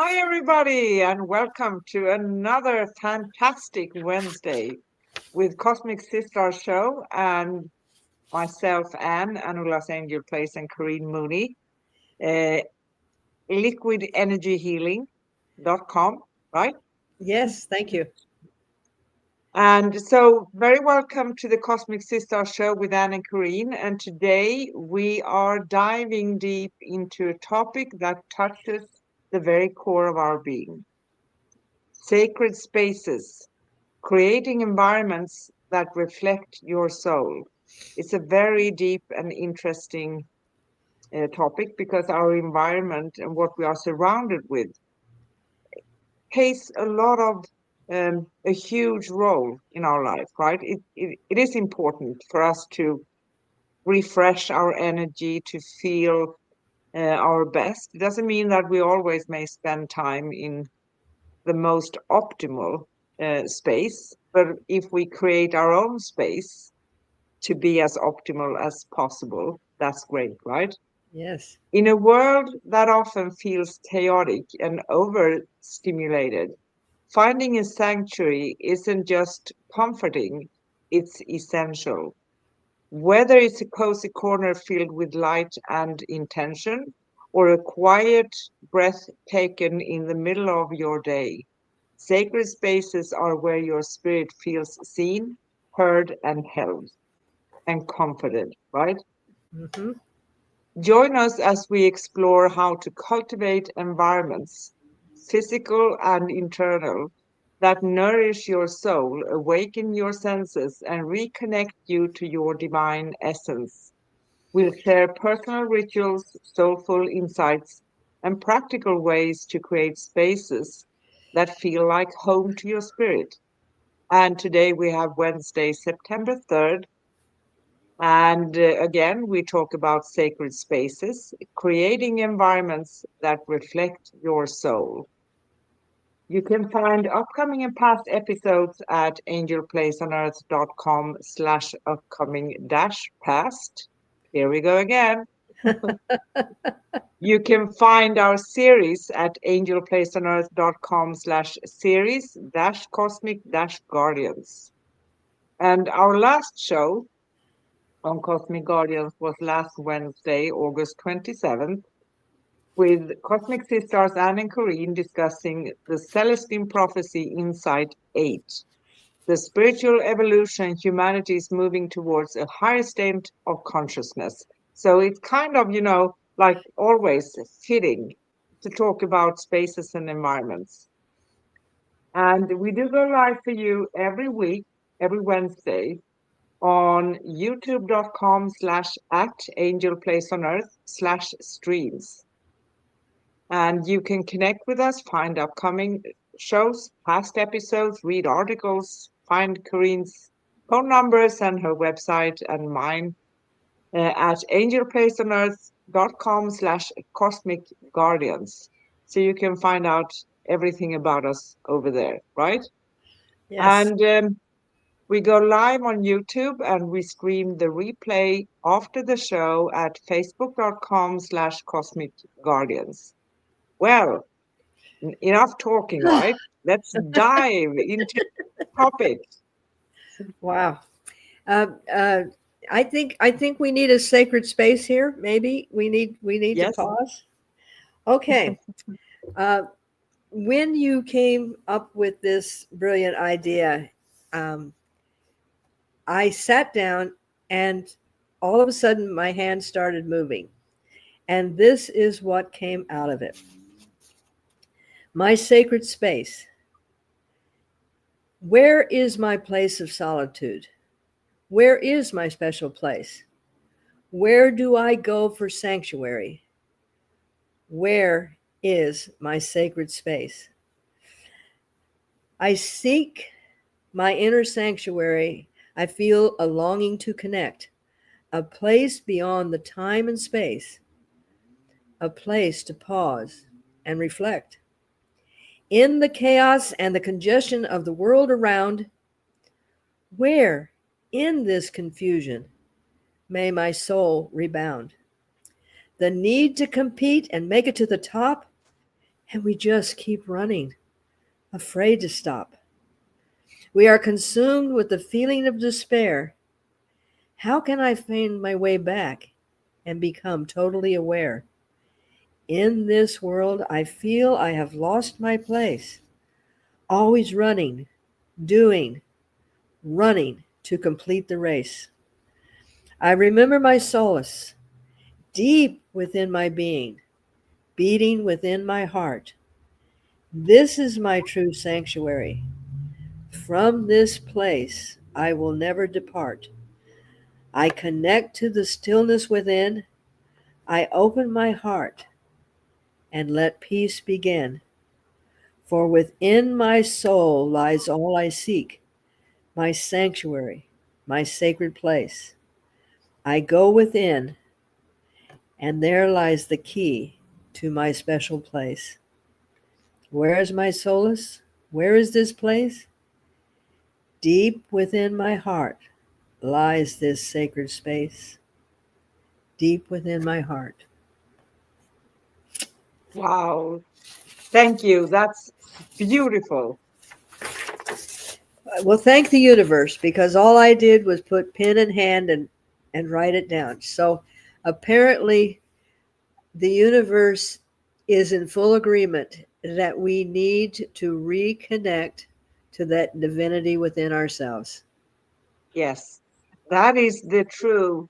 Hi, everybody, and welcome to another fantastic Wednesday with Cosmic Sis-Stars show and myself, Anne, Anulas Angel Place, and Corinne Mooney, uh, liquidenergyhealing.com, right? Yes, thank you. And so, very welcome to the Cosmic Sis-Stars show with Anne and Corinne. And today we are diving deep into a topic that touches the very core of our being: sacred spaces, creating environments that reflect your soul. It's a very deep and interesting topic because our environment and what we are surrounded with plays a lot of a huge role in our life, right? It is important for us to refresh our energy, to feel our best. It doesn't mean that we always may spend time in the most optimal space, but if we create our own space to be as optimal as possible, that's great, right? Yes. In a world that often feels chaotic and overstimulated, finding a sanctuary isn't just comforting, it's essential. Whether it's a cozy corner filled with light and intention, or a quiet breath taken in the middle of your day, sacred spaces are where your spirit feels seen, heard, and held and comforted, right? Hmm. Join us as we explore how to cultivate environments, physical and internal, that nourish your soul, awaken your senses, and reconnect you to your divine essence. We'll share personal rituals, soulful insights, and practical ways to create spaces that feel like home to your spirit. And today we have Wednesday, September 3rd. And again, we talk about sacred spaces, creating environments that reflect your soul. You can find upcoming and past episodes at angelplaceonearth.com/upcoming dash past. Here we go again. You can find our series at angelplaceonearth.com/series dash cosmic dash guardians. And our last show on Cosmic Guardians was last Wednesday, August 27th, with Cosmic Sisters Anne and Corinne discussing the Celestine Prophecy Insight 8. The spiritual evolution, humanity is moving towards a higher state of consciousness. So it's kind of, like always fitting to talk about spaces and environments. And we do go live for you every week, every Wednesday on youtube.com/at angel place on earth/streams. And you can connect with us, find upcoming shows, past episodes, read articles, find Corinne's phone numbers and her website and mine at angelplaceonearth.com/cosmic guardians. So you can find out everything about us over there, right? Yes. And we go live on YouTube and we stream the replay after the show at facebook.com/cosmic guardians. Well, enough talking, right? Let's dive into the topic. Wow. Uh, uh, I think we need a sacred space here. Maybe we need to Yes. pause. Okay. Uh, when you came up with this brilliant idea, um, I sat down and all of a sudden my hand started moving. And this is what came out of it. My sacred space. Where is my place of solitude? Where is my special place? Where do I go for sanctuary? Where is my sacred space? I seek my inner sanctuary. I feel a longing to connect, a place beyond the time and space, a place to pause and reflect. In the chaos and the congestion of the world around, where in this confusion may my soul rebound? The need to compete and make it to the top and we just keep running, afraid to stop. We are consumed with the feeling of despair. How can I find my way back and become totally aware? In this world, I feel I have lost my place, always running, doing, running to complete the race. I remember my solace deep within my being, beating within my heart. This is my true sanctuary. From this place I will never depart. I connect to the stillness within. I open my heart and let peace begin. For within my soul lies all I seek, my sanctuary, my sacred place. I go within, and there lies the key to my special place. Where is my solace? Where is this place? Deep within my heart lies this sacred space. Deep within my heart. Wow. Thank you. That's beautiful. Well, thank the universe, because all I did was put pen in hand and write it down. So apparently, the universe is in full agreement that we need to reconnect to that divinity within ourselves. Yes. That is the true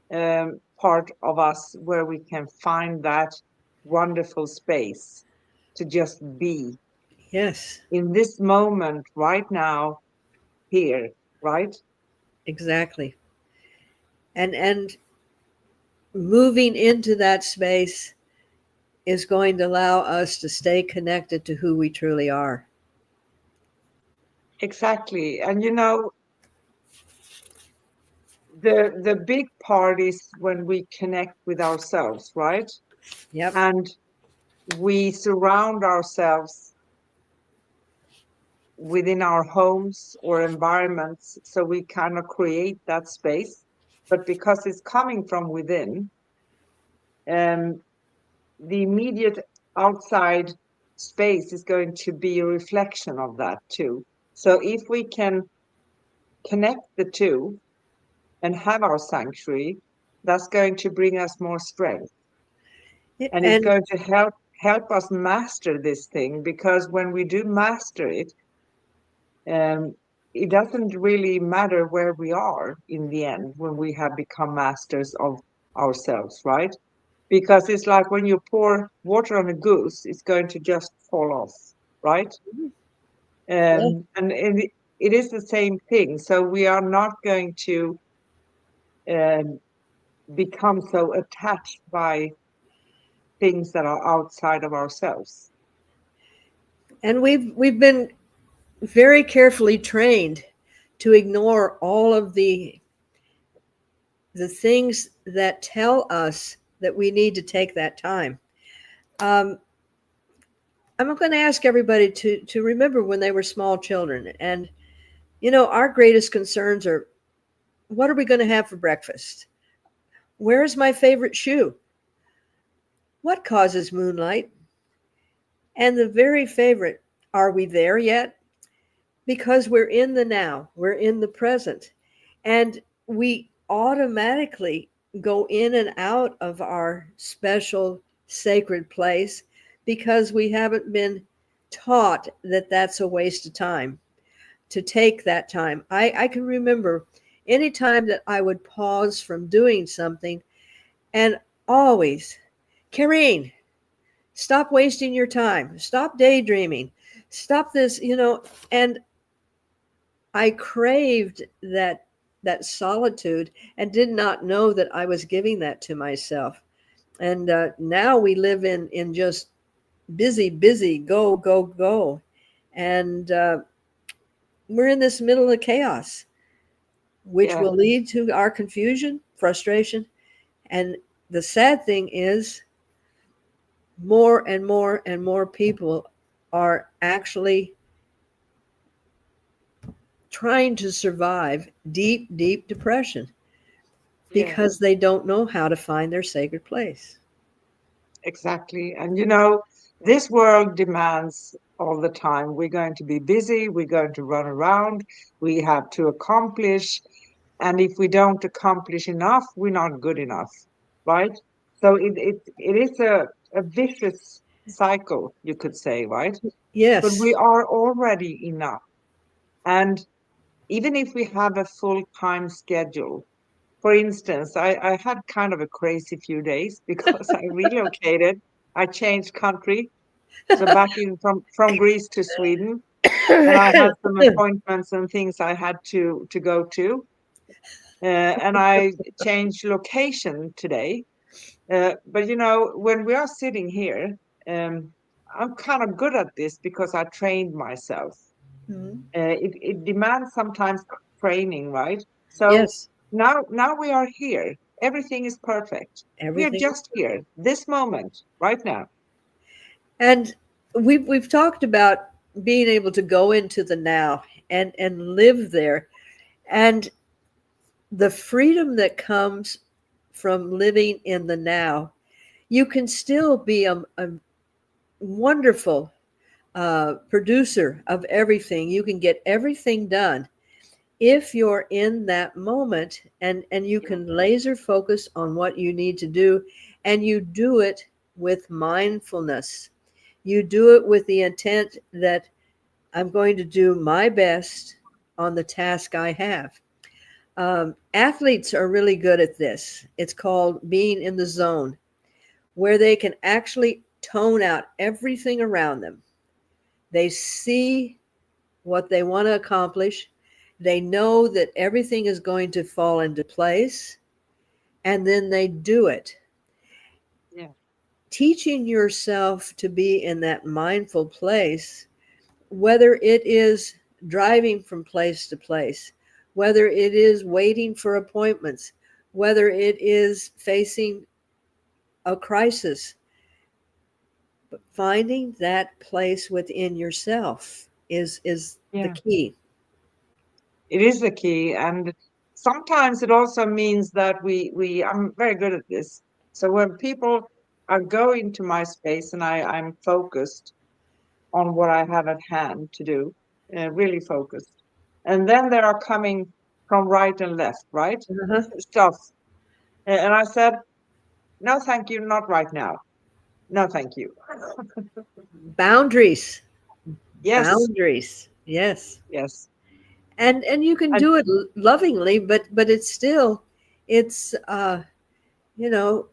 part of us where we can find that wonderful space to just be Yes, in this moment right now, here, right? exactly. And moving into that space is going to allow us to stay connected to who we truly are. Exactly. And the big part is when we connect with ourselves, right? Yep. And we surround ourselves within our homes or environments, so we kind of create that space. But because it's coming from within, um, the immediate outside space is going to be a reflection of that too. So if we can connect the two and have our sanctuary, that's going to bring us more strength, and it's And going to help us master this thing, because when we do master it, um, it doesn't really matter where we are in the end when we have become masters of ourselves, right? Because it's like when you pour water on a goose, it's going to just fall off, right? yeah, And it is the same thing. So we are not going to um, become so attached by things that are outside of ourselves. and we've been very carefully trained to ignore all of the things that tell us that we need to take that time. Um, I'm going to ask everybody to remember when they were small children, and our greatest concerns are, what are we going to have for breakfast? Where's my favorite shoe? What causes moonlight? And the very favorite, are we there yet? Because we're in the now, we're in the present, and we automatically go in and out of our special sacred place because we haven't been taught that that's a waste of time to take that time. I can remember any time that I would pause from doing something, and always, Karine, stop wasting your time, stop daydreaming, stop this, and I craved that solitude and did not know that I was giving that to myself. And now we live in just busy, busy, go, go, go, and we're in this middle of chaos, which Yeah, will lead to our confusion, frustration, and the sad thing is, more and more and more people are actually trying to survive deep, deep depression yeah, because they don't know how to find their sacred place. exactly. And This world demands all the time. We're going to be busy, we're going to run around, we have to accomplish. And if we don't accomplish enough, we're not good enough, right? So it is a vicious cycle, you could say, right? But Yes. we are already enough. And even if we have a full-time schedule, for instance, I had kind of a crazy few days because I relocated. I changed country. So back in from Greece to Sweden, and I had some appointments and things I had to go to. And I changed location today. But you know, when we are sitting here, I'm kind of good at this because I trained myself. Mhm. It demands sometimes training, right? So Yes. now we are here. Everything is perfect. We are Everything is just here, this moment, right now. And we've talked about being able to go into the now and live there, and the freedom that comes from living in the now. You can still be a wonderful producer of everything. You can get everything done if you're in that moment, and you Yeah, can laser focus on what you need to do, and you do it with mindfulness. You do it with the intent that I'm going to do my best on the task I have. Athletes are really good at this. It's called being in the zone, where they can actually tone out everything around them. They see what they want to accomplish. They know that everything is going to fall into place, and then they do it. yeah, Teaching yourself to be in that mindful place, whether it is driving from place to place, whether it is waiting for appointments, whether it is facing a crisis, but finding that place within yourself is the yeah. key. It is the key, and sometimes it also means that we I'm very good at this. So when people are going to my space and I'm focused on what I have at hand to do, really focused, and then they are coming from right and left, right? Uh-huh. Stuff, and I said, no, thank you, not right now. No, thank you. Boundaries. Yes, Boundaries. Yes. yes, And you can and do it lovingly, but it's still it's you know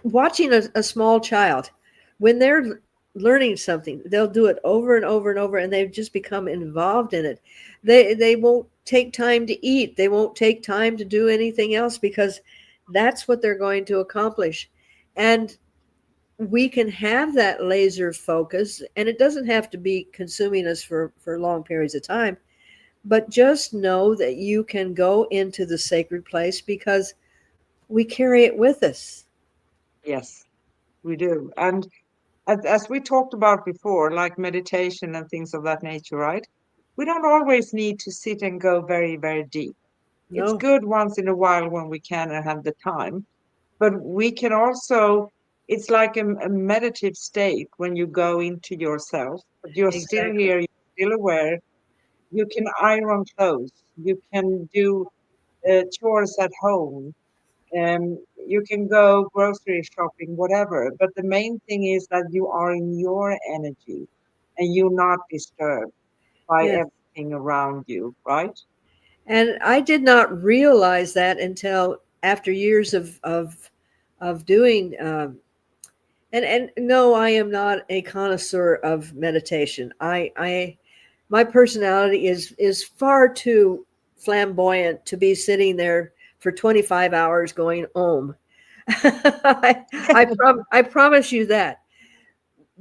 watching a small child when they're learning something, they'll do it over and over and over, and they've just become involved in it. They won't take time to eat, they won't take time to do anything else, because that's what they're going to accomplish. And we can have that laser focus, and it doesn't have to be consuming us for long periods of time, but just know that you can go into the sacred place because we carry it with us. yes, we do. And as we talked about before, like meditation and things of that nature, right? We don't always need to sit and go very, very deep. It's No. good once in a while when we can and have the time, but we can also, it's like a meditative state when you go into yourself, but you're still Exactly. here, you're still aware. You can iron clothes, you can do chores at home, you can go grocery shopping, whatever. But the main thing is that you are in your energy and you're not disturbed by Yes. everything around you, right? And I did not realize that until after years of doing. And no, I am not a connoisseur of meditation. I my personality is far too flamboyant to be sitting there for 25 hours going om. I promise you that.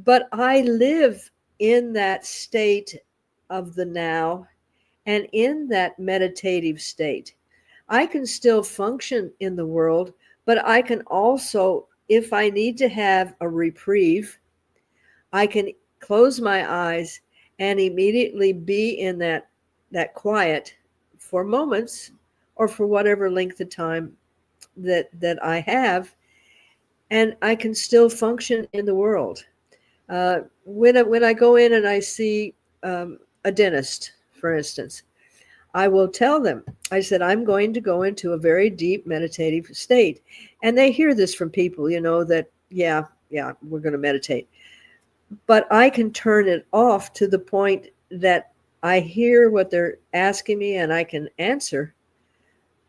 But I live in that state of the now, and in that meditative state, I can still function in the world, but I can also, if I need to have a reprieve, I can close my eyes and immediately be in that quiet for moments, or for whatever length of time that I have, and I can still function in the world. When I go in and I see a dentist, for instance, I will tell them, I said, I'm going to go into a very deep meditative state. And they hear this from people, that, yeah, we're going to meditate. But I can turn it off to the point that I hear what they're asking me and I can answer,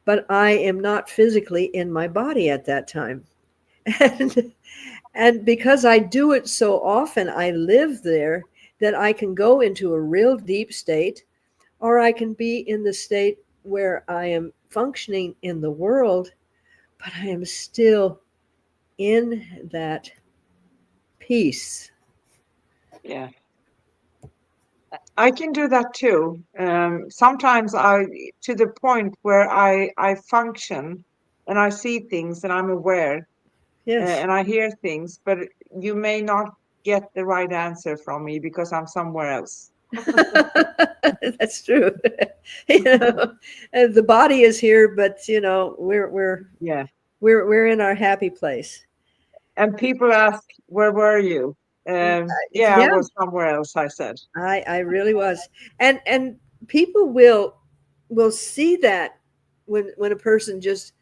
but I am not physically in my body at that time. And, and because I do it so often, I live there, that I can go into a real deep state, or I can be in the state where I am functioning in the world, but I am still in that peace. Yeah. I can do that too. Sometimes to the point where I function and I see things and I'm aware Yes. and I hear things, but you may not get the right answer from me because I'm somewhere else. That's true. you know, the body is here, but Yeah. we're in our happy place. And people ask, where were you? Yeah, I Yeah, was somewhere else, I said. I really was. And people will see that when a person just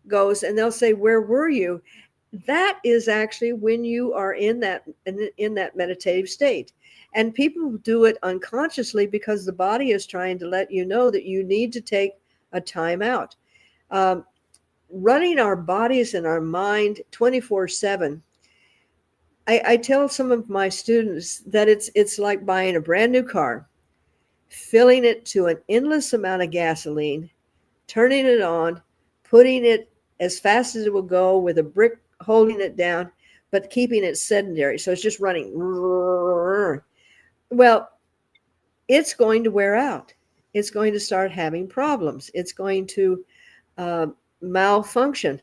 goes and they'll say, "Where were you?" That is actually when you are in that meditative state. And people do it unconsciously because the body is trying to let you know that you need to take a time out. Um, Running our bodies and our mind 24/7. I tell some of my students that it's like buying a brand new car, filling it to an endless amount of gasoline, turning it on, putting it as fast as it will go with a brick holding it down, but keeping it sedentary. So it's just running. Well, it's going to wear out. It's going to start having problems. It's going to uh, malfunction.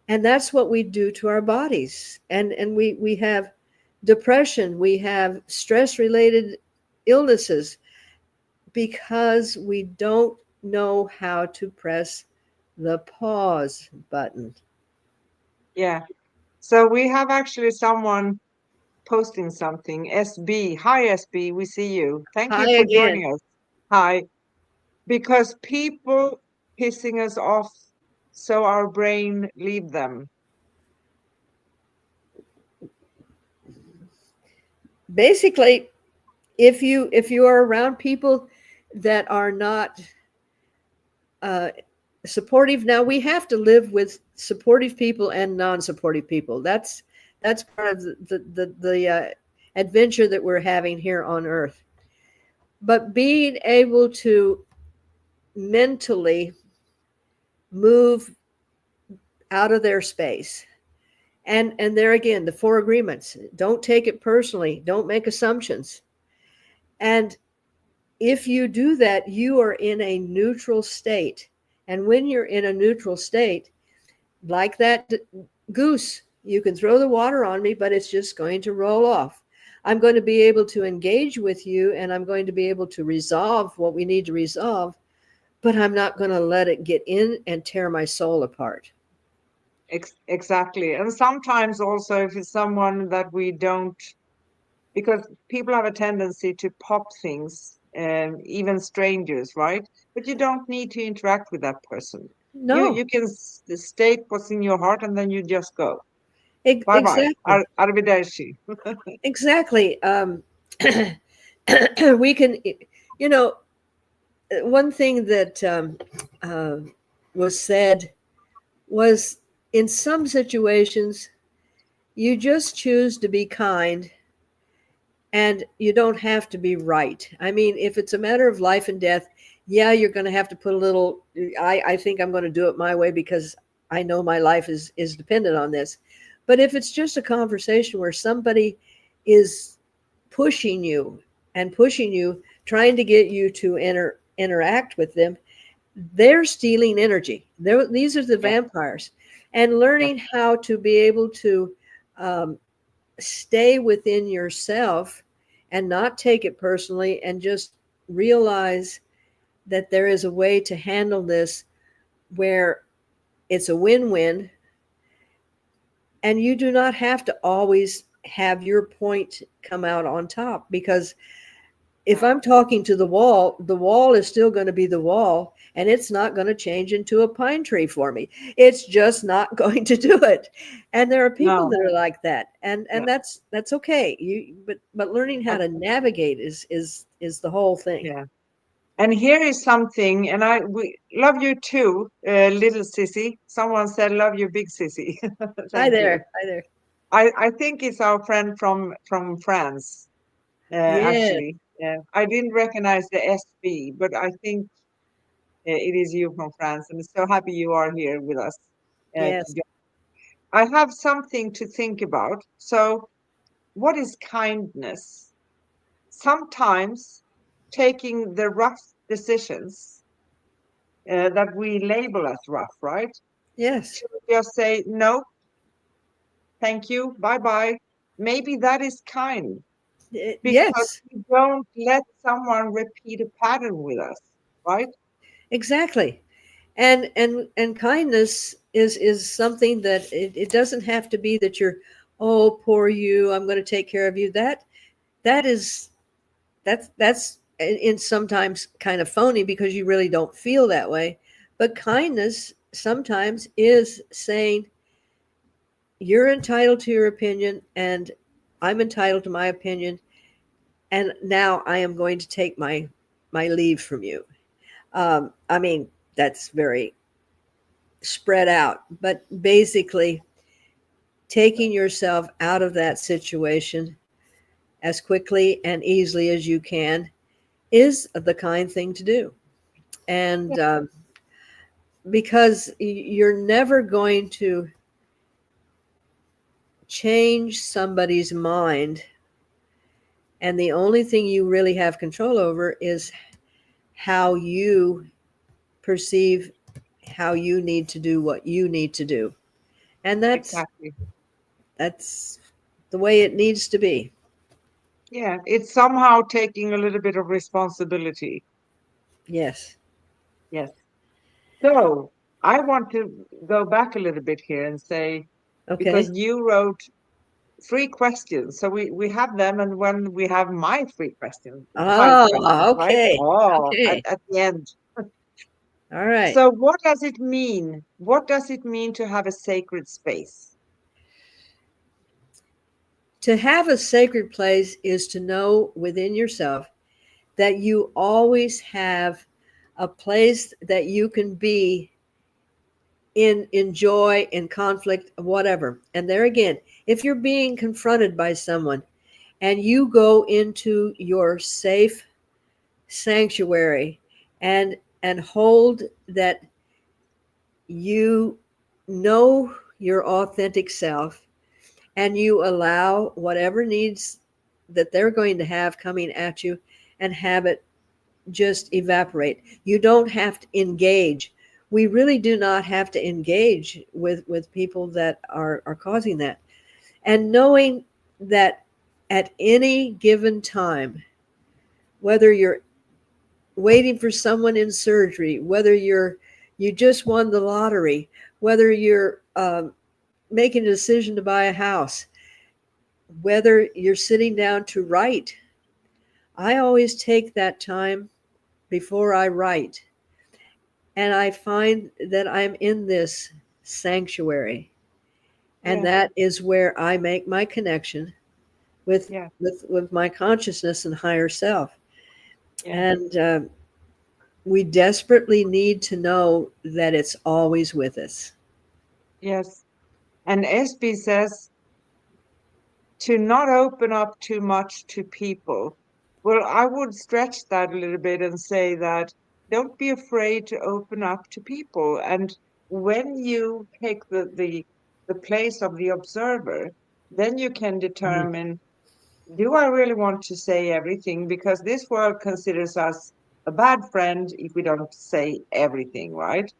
And that's what we do to our bodies. And we have depression, we have stress related illnesses because we don't know how to press the pause button. Yeah. So we have actually someone posting something. SB. Hi, SB. We see you. Thank Hi you for again. joining us. Hi. Because people pissing us off, so our brain leave them. Basically, if you are around people that are not uh, supportive, now we have to live with supportive people and non-supportive people. That's part of the adventure that we're having here on Earth. But being able to mentally move out of their space. And there again, the four agreements. Don't take it personally. Don't make assumptions. And if you do that, you are in a neutral state. And when you're in a neutral state, like that goose, you can throw the water on me, but it's just going to roll off. I'm going to be able to engage with you and I'm going to be able to resolve what we need to resolve, but I'm not going to let it get in and tear my soul apart. Exactly. And sometimes also, if it's someone that we don't, because people have a tendency to pop things, even strangers, right? But you don't need to interact with that person. You No, can state what's in your heart and then you just go. Bye bye. exactly. Arrivederci. Exactly. We can, you know, one thing that uh, was said was in some situations, you just choose to be kind and you don't have to be right. I mean, if it's a matter of life and death, yeah, you're going to have to put a little, I think I'm going to do it my way because I know my life is dependent on this. But if it's just a conversation where somebody is pushing you, trying to get you to interact with them, they're stealing energy. These are the Yeah, vampires. And yeah, learning how to be able to um, stay within yourself and not take it personally and just realize that there is a way to handle this where it's a win-win and you do not have to always have your point come out on top, because if Yeah. I'm talking to the wall is still going to be the wall, and it's not going to change into a pine tree for me. It's just not going to do it. And there are people No. that are like that, and Yeah. that's okay. But learning how And to navigate is the whole thing. yeah. And here is something, and we love you too, little sissy. Someone said, "Love you, big sissy." Hi Thank you. there. Hi there. I think it's our friend from France, Yes. actually. Yeah, I didn't recognize the SB, but I think it is you from France, and so happy you are here with us. Yes. I have something to think about. So, what is kindness? Sometimes taking the rough decisions that we label as rough, right? Yes. To just say, no, thank you, bye bye. Maybe that is kind because Yes. we don't let someone repeat a pattern with us, right? Exactly. And kindness is something that it doesn't have to be that you're, oh, poor you, I'm going to take care of you. That is that's in sometimes kind of phony, because you really don't feel that way. But kindness sometimes is saying, you're entitled to your opinion, and I'm entitled to my opinion, and now I am going to take my leave from you. I mean, that's very spread out, but basically taking yourself out of that situation as quickly and easily as you can is the kind thing to do. Yeah, And because you're never going to change somebody's mind, and the only thing you really have control over is how you perceive how you need to do what you need to do. And exactly. that's the way it needs to be. Yeah, it's somehow taking a little bit of responsibility. Yes. Yes. So I want to go back a little bit here and say, because Okay. you wrote three questions. So we have them, and when we have my three questions, five questions, Oh, right? okay. Oh, Okay. at the end. All right. So what does it mean? What does it mean to have a sacred space? To have a sacred place is to know within yourself that you always have a place that you can be in joy, in conflict, whatever. And there again, if you're being confronted by someone and you go into your safe sanctuary and hold that you know your authentic self, and you allow whatever needs that they're going to have coming at you, and have it just evaporate. You don't have to engage. We really do not have to engage with people that are causing that. And knowing that at any given time, whether you're waiting for someone in surgery, whether you just won the lottery, whether you're making a decision to buy a house, whether you're sitting down to write, I always take that time before I write. And I find that I'm in this sanctuary. And Yeah, that is where I make my connection with yeah, with my consciousness and higher self. yeah, And we desperately need to know that it's always with us. yes. And SB says to not open up too much to people. Well, I would stretch that a little bit and say that don't be afraid to open up to people. And when you take the place of the observer, then you can Mhm. determine, do I really want to say everything? Because this world considers us a bad friend if we don't say everything, right?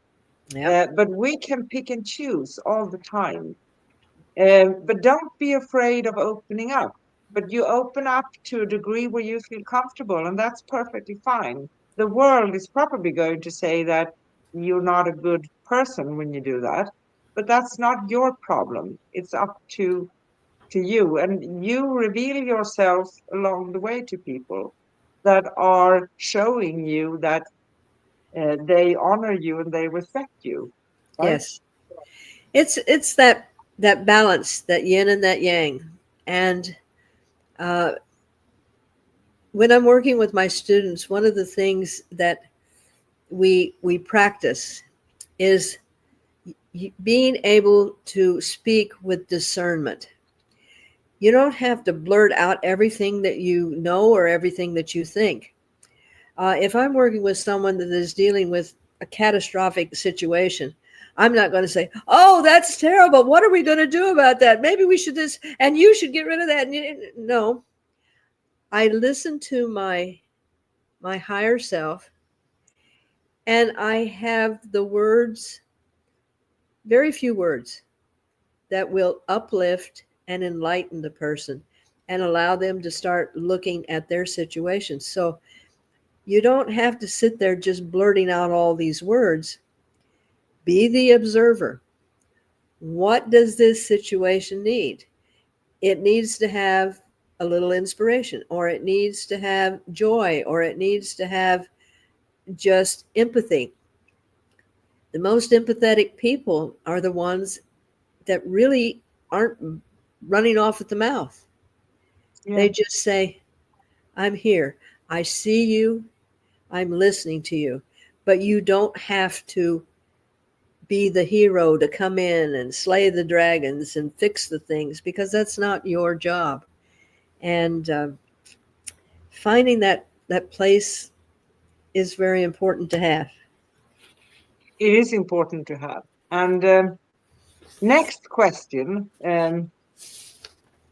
Yep. But we can pick and choose all the time. But don't be afraid of opening up. But you open up to a degree where you feel comfortable, and that's perfectly fine. The world is probably going to say that you're not a good person when you do that, but that's not your problem. It's up to you, and you reveal yourself along the way to people that are showing you that they honor you and they respect you, right? Yes. It's that balance, that yin and that yang. And uh, when I'm working with my students, one of the things that we practice is being able to speak with discernment. You don't have to blurt out everything that you know or everything that you think. If I'm working with someone that is dealing with a catastrophic situation, I'm not going to say, "Oh, that's terrible. What are we going to do about that? Maybe we should this, and you should get rid of that." No, I listen to my higher self, and I have the words, very few words, that will uplift and enlighten the person and allow them to start looking at their situation. So you don't have to sit there just blurting out all these words. Be the observer. What does this situation need? It needs to have a little inspiration, or it needs to have joy, or it needs to have just empathy. The most empathetic people are the ones that really aren't running off at the mouth. Yeah. They just say, I'm here. I see you. I'm listening to you. But you don't have to be the hero to come in and slay the dragons and fix the things, because that's not your job. And finding that place is very important to have. It is important to have. And next question,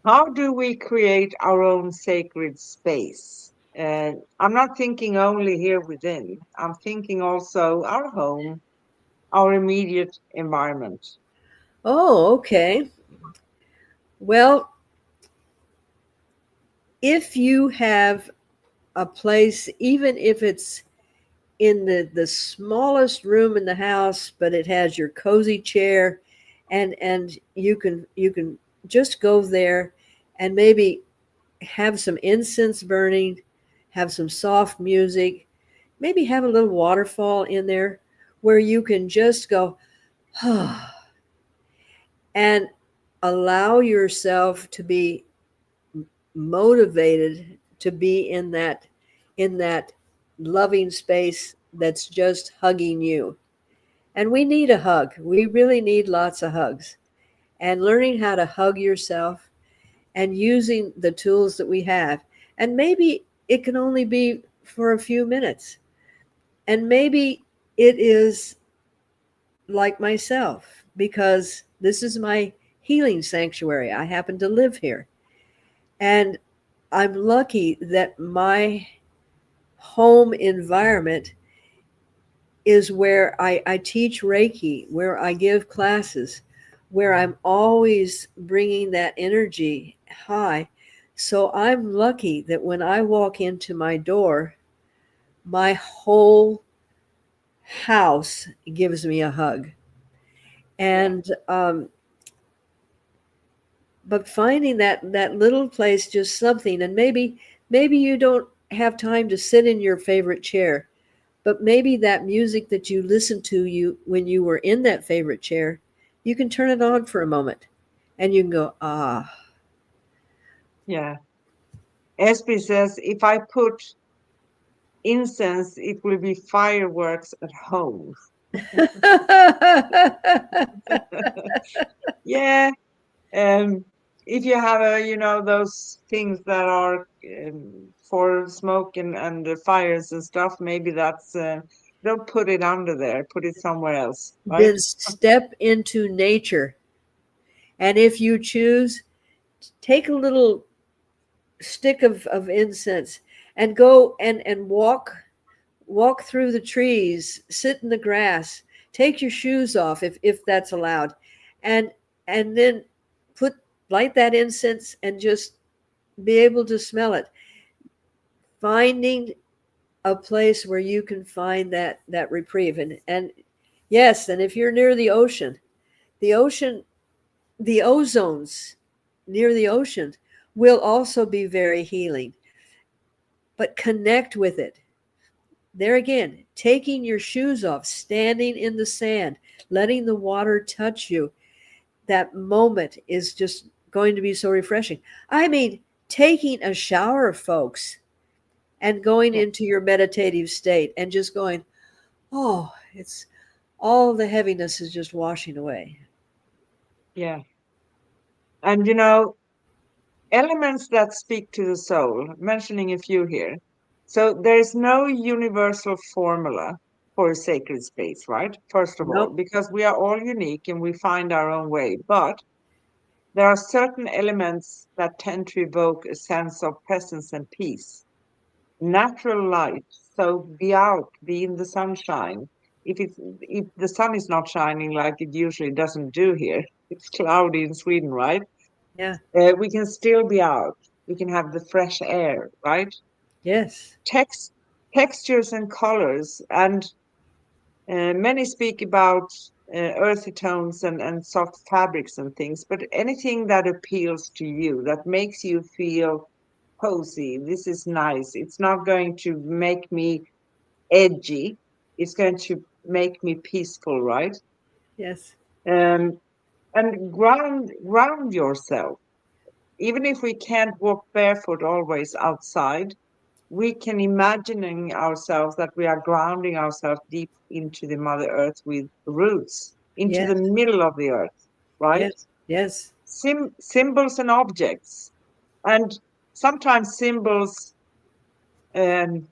how do we create our own sacred space? I'm not thinking only here within, I'm thinking also our home, our immediate environment. Oh, okay. Well, if you have a place, even if it's in the smallest room in the house, but it has your cozy chair, and you can just go there and maybe have some incense burning, have some soft music, maybe have a little waterfall in there where you can just go and allow yourself to be motivated to be in that loving space that's just hugging you. And we need a hug. We really need lots of hugs. And learning how to hug yourself and using the tools that we have. And maybe it can only be for a few minutes. And maybe it is like myself, because this is my healing sanctuary. I happen to live here. And I'm lucky that my home environment is where I teach Reiki, where I give classes, where I'm always bringing that energy high. So I'm lucky that when I walk into my door, my whole house gives me a hug. Yeah. And but finding that little place, just something, and maybe you don't have time to sit in your favorite chair, but maybe that music that you listened to you when you were in that favorite chair, you can turn it on for a moment and you can go, ah. Yeah. Espi says, if I put incense, it will be fireworks at home. Yeah. Um, if you have those things that are for smoke and the fires and stuff, maybe that's don't put it under there, put it somewhere else, right? Then step into nature. And if you choose, take a little stick of incense and go and walk through the trees, sit in the grass, take your shoes off if that's allowed, and then put light that incense and just be able to smell it. Finding a place where you can find that reprieve. And yes, and if you're near the ocean, the ocean, the ozones near the ocean will also be very healing. But connect with it. There again, taking your shoes off, standing in the sand, letting the water touch you. That moment is just going to be so refreshing. I mean, taking a shower, folks, and going Yeah. into your meditative state and just going, oh, it's all the heaviness is just washing away. Yeah. And elements that speak to the soul, mentioning a few here. So there's no universal formula for a sacred space, right? First of all, Nope. because we are all unique and we find our own way. But there are certain elements that tend to evoke a sense of presence and peace. Natural light, so be out, be in the sunshine. If the sun is not shining like it usually doesn't do here, it's cloudy in Sweden, right? Yeah. We can still be out. We can have the fresh air, right? Yes. Text, textures and colors, and many speak about earthy tones and soft fabrics and things, but anything that appeals to you, that makes you feel cozy, this is nice. It's not going to make me edgy. It's going to make me peaceful, right? Yes. Um, and ground yourself. Even if we can't walk barefoot always outside, we can imagining ourselves that we are grounding ourselves deep into the Mother Earth with roots, into Yes. the middle of the earth, right? Yes. Yes. Symbols and objects. And sometimes symbols um,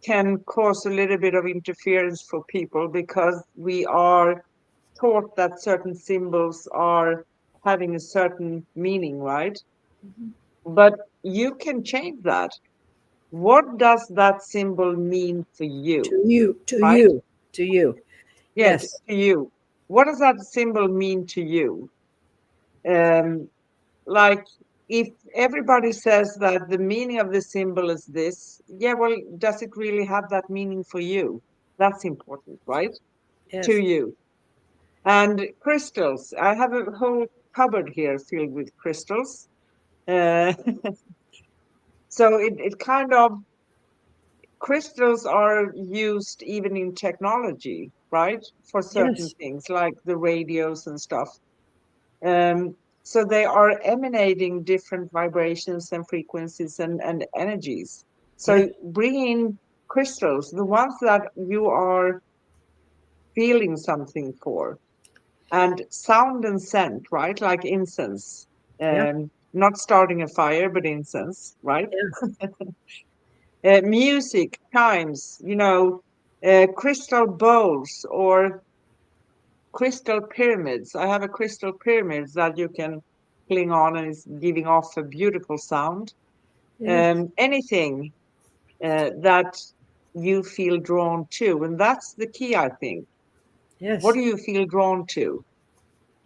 can cause a little bit of interference for people because we are taught that certain symbols are having a certain meaning, right? Mhm. But you can change that. What does that symbol mean for you, To you, to right? you, to you. Yeah, Yes. to you. What does that symbol mean to you? Um, like if everybody says that the meaning of the symbol is this, yeah, well, does it really have that meaning for you? That's important, right? To Yes. you. And crystals. I have a whole cupboard here filled with crystals. Uh, so it kind of crystals are used even in technology, right? For certain Yes. things like the radios and stuff. Um, so they are emanating different vibrations and frequencies and energies. Yes. So bring in crystals, the ones that you are feeling something for, and sound and scent, right? Like incense. Yeah. Not starting a fire, but incense, right? Yeah. Music, chimes, crystal bowls or crystal pyramids. I have a crystal pyramids that you can cling on and it's giving off a beautiful sound. Yes. Anything that you feel drawn to, and that's the key, I think. What Yes. do you feel drawn to?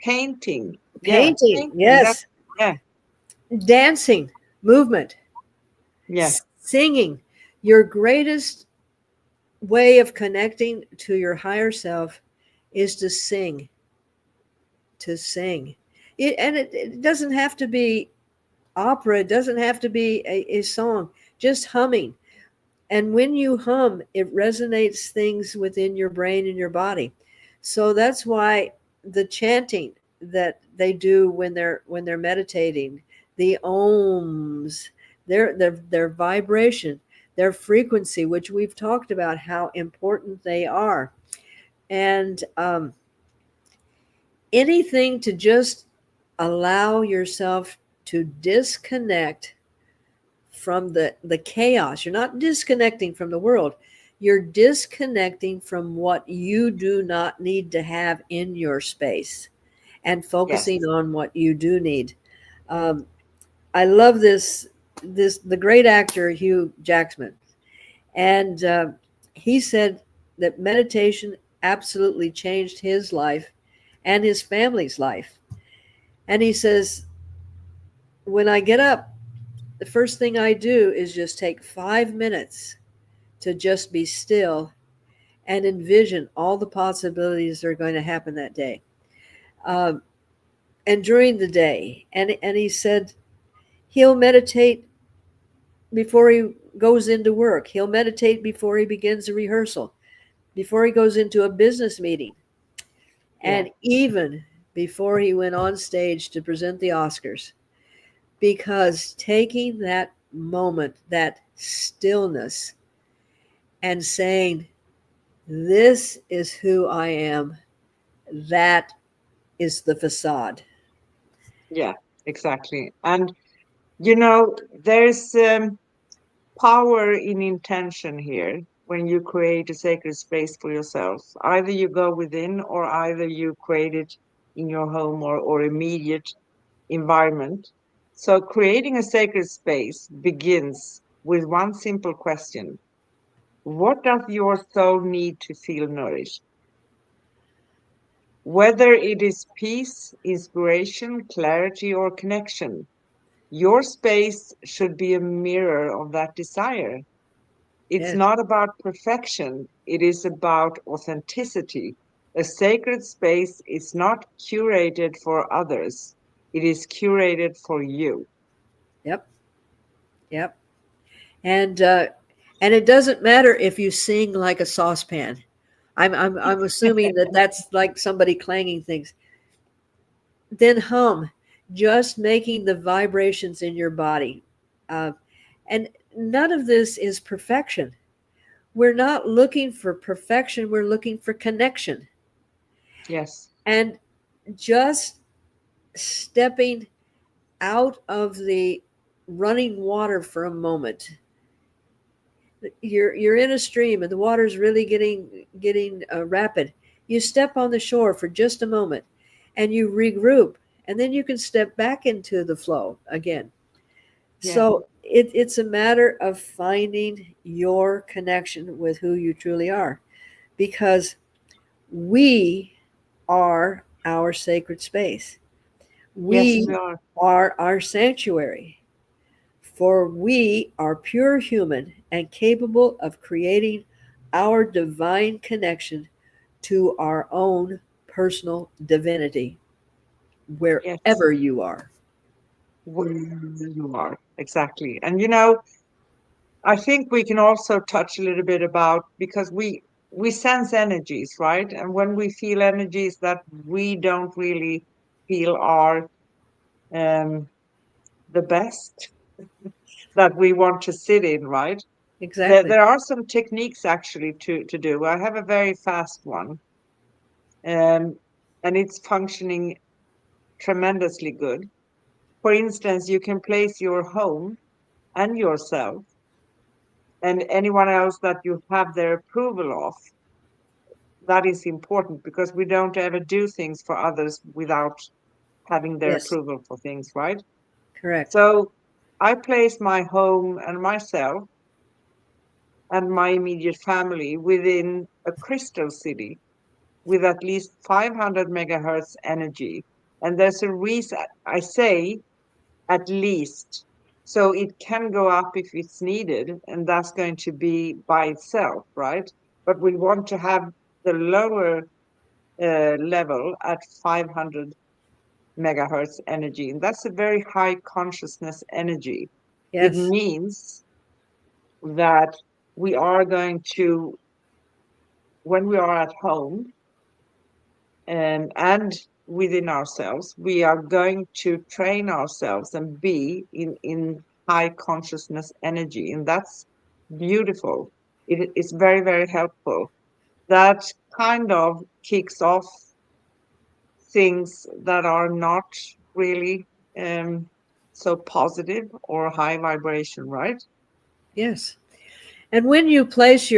Painting, yeah, Painting. painting. That's Yes. yeah, Dancing, movement, yeah, singing. Your greatest way of connecting to your higher self is to sing, to sing. And it doesn't have to be opera, it doesn't have to be a song, just humming. And when you hum, it resonates things within your brain and your body. So that's why the chanting that they do when they're meditating, the ohms, their vibration, their frequency, which we've talked about how important they are, and anything to just allow yourself to disconnect from the chaos. You're not disconnecting from the world. You're disconnecting from what you do not need to have in your space and yes, focusing on what you do need. Um, I love this the great actor Hugh Jackman, and he said that meditation absolutely changed his life and his family's life. And he says, when I get up, the first thing I do is just take 5 minutes to just be still and envision all the possibilities that are going to happen that day, um, and during the day. And he said He'll meditate before he goes into work. He'll meditate before he begins a rehearsal, before he goes into a business meeting, Yeah, and even before he went on stage to present the Oscars. Because taking that moment, that stillness, and saying, "This is who I am," that is the facade. yeah, exactly. And you know, there's power in intention here when you create a sacred space for yourself. Either you go within or either you create it in your home or immediate environment. So creating a sacred space begins with one simple question. What does your soul need to feel nourished? Whether it is peace, inspiration, clarity, or connection, your space should be a mirror of that desire. It's Yes. not about perfection, it is about authenticity. A sacred space is not curated for others, it is curated for you. Yep. Yep. And uh, and it doesn't matter if you sing like a saucepan. I'm assuming that that's like somebody clanging things. Then hum, just making the vibrations in your body. Uh, and none of this is perfection. We're not looking for perfection. We're looking for connection. Yes, And just stepping out of the running water for a moment. You're in a stream and the water's really getting rapid. You step on the shore for just a moment and you regroup, and then you can step back into the flow again. yeah, So it's a matter of finding your connection with who you truly are, because we are our sacred space. yes, we We are. are our sanctuary. For we are pure human and capable of creating our divine connection to our own personal divinity, Yes, wherever you are. where you are. Exactly. And you know, I think we can also touch a little bit about because we sense energies, right? And when we feel energies that we don't really feel are um, the best that we want to sit in, right? Exactly. There are some techniques actually to do. I have a very fast one, um, and it's functioning tremendously good. For instance, you can place your home and yourself and anyone else that you have their approval of. That is important because we don't ever do things for others without having their Yes, approval for things, right? correct. So I place my home and myself and my immediate family within a crystal city with at least 500 megahertz energy. And there's a reason I say at least. So it can go up if it's needed, and that's going to be by itself, right? But we want to have the lower level at 500 megahertz energy, and that's a very high consciousness energy. It Yes, means that we are going to, when we are at home, and within ourselves, we are going to train ourselves and be in high consciousness energy, and that's beautiful. It is very, very helpful. That kind of kicks off things that are not really so positive or high vibration, right? yes. And when you place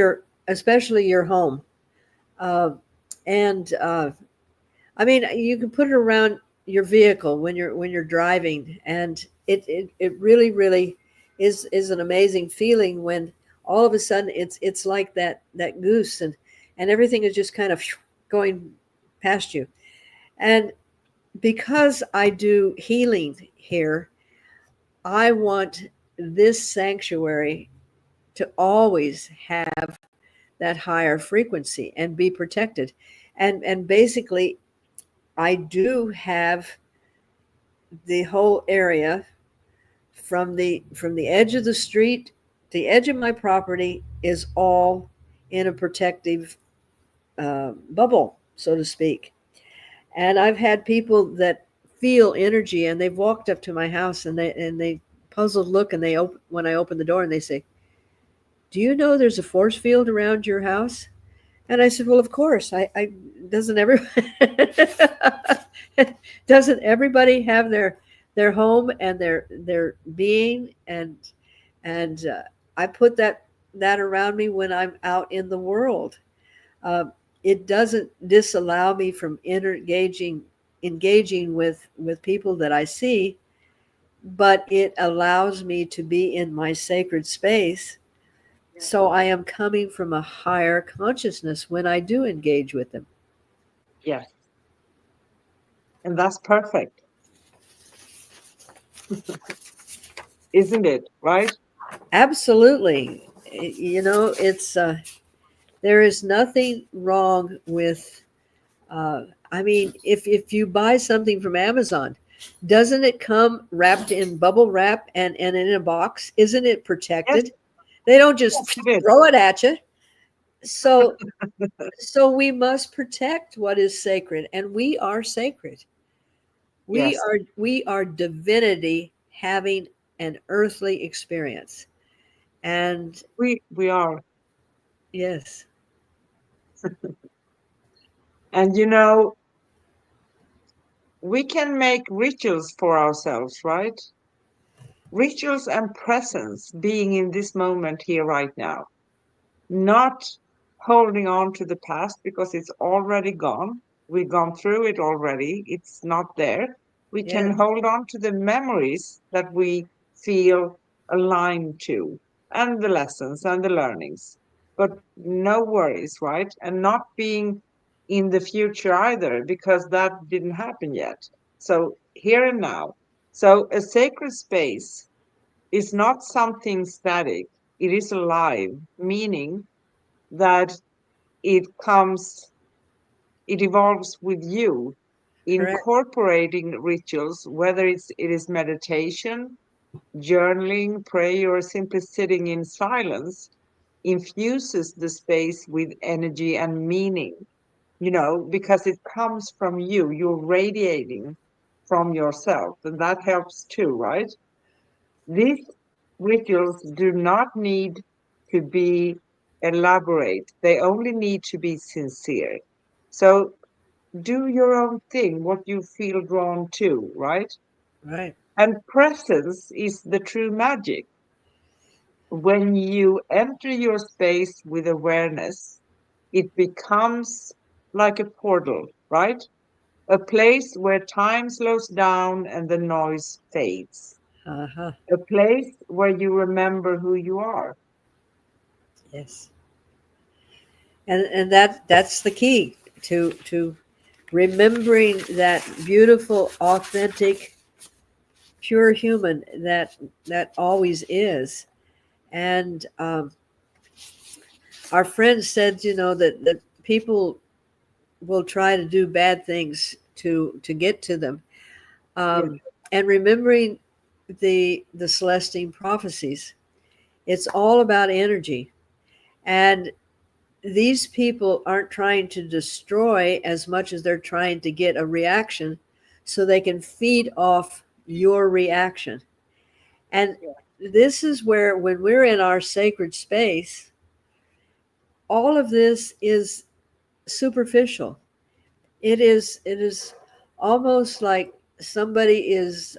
especially your home, uh, and I mean, you can put it around your vehicle when you're driving, and it really really is an amazing feeling when all of a sudden it's like that goose, and everything is just kind of going past you. And because I do healing here, I want this sanctuary to always have that higher frequency and be protected. And basically I do have the whole area from the edge of the street, the edge of my property is all in a protective bubble, so to speak. And I've had people that feel energy, and they've walked up to my house, and they puzzled look, and when I open the door, and they say, "Do you know there's a force field around your house?" And I said, "Well, of course. I doesn't every doesn't everybody have their home and their being, and I put that around me when I'm out in the world. Uh, it doesn't disallow me from engaging with people that I see, but it allows me to be in my sacred space. So I am coming from a higher consciousness when I do engage with them. Yes. And that's perfect, isn't it? Right? Absolutely. It's there is nothing wrong with. I mean, if you buy something from Amazon, doesn't it come wrapped in bubble wrap and in a box? Isn't it Yes, protected? They don't yes, just it is. throw it at you. So so we must protect what is sacred, and we are sacred. We Yes, are divinity having an earthly experience. And we are. yes, And we can make rituals for ourselves, right? Rituals and presence being in this moment here right now, not holding on to the past because it's already gone. We've gone through it already. It's not there. We can yes, hold on to the memories that we feel aligned to and the lessons and the learnings. But no worries, right? And not being in the future either because that didn't happen yet. So here and now. So a sacred space is not something static, it is alive, meaning that it comes, it evolves with you, correct. incorporating rituals, whether it is meditation, journaling, prayer, or simply sitting in silence, infuses the space with energy and meaning, because it comes from you. You're radiating from yourself, and that helps too, right? These rituals do not need to be elaborate, they only need to be sincere. So do your own thing, what you feel drawn to, right? Right. And presence is the true magic. When you enter your space with awareness, it becomes like a portal, right? A place where time slows down and the noise fades. Uh-huh. A place where you remember who you are. Yes. And that's the key to remembering that beautiful, authentic, pure human that always is. And our friend said, that people will try to do bad things to get to them. Yeah, And remembering the Celestine prophecies, it's all about energy. And these people aren't trying to destroy as much as they're trying to get a reaction so they can feed off your reaction. And yeah, this is where, when we're in our sacred space, all of this is superficial. It is almost like somebody is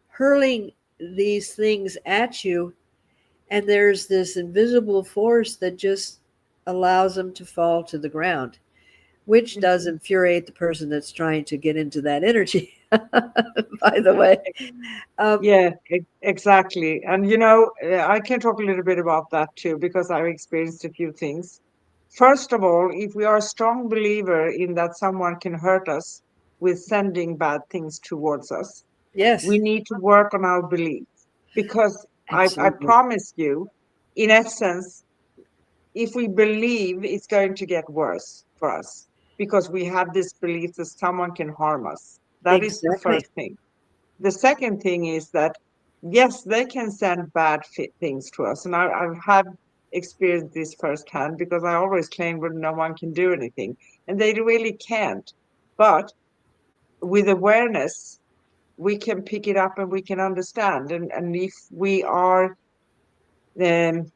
hurling these things at you, and there's this invisible force that just allows them to fall to the ground, which does mhm. infuriate the person that's trying to get into that energy. By the way, um, Yeah, exactly. And I can talk a little bit about that too, because I've experienced a few things. First of all, if we are a strong believer in that someone can hurt us with sending bad things towards us, we yes, need to work on our beliefs. Because I absolutely, promise you, in essence, if we believe, it's going to get worse for us because we have this belief that someone can harm us. That is the exactly. first thing. The second thing is that yes, they can send bad things to us. And I have experienced this firsthand because I always claim that no one can do anything, and they really can't. But with awareness, we can pick it up and we can understand. And if we are um,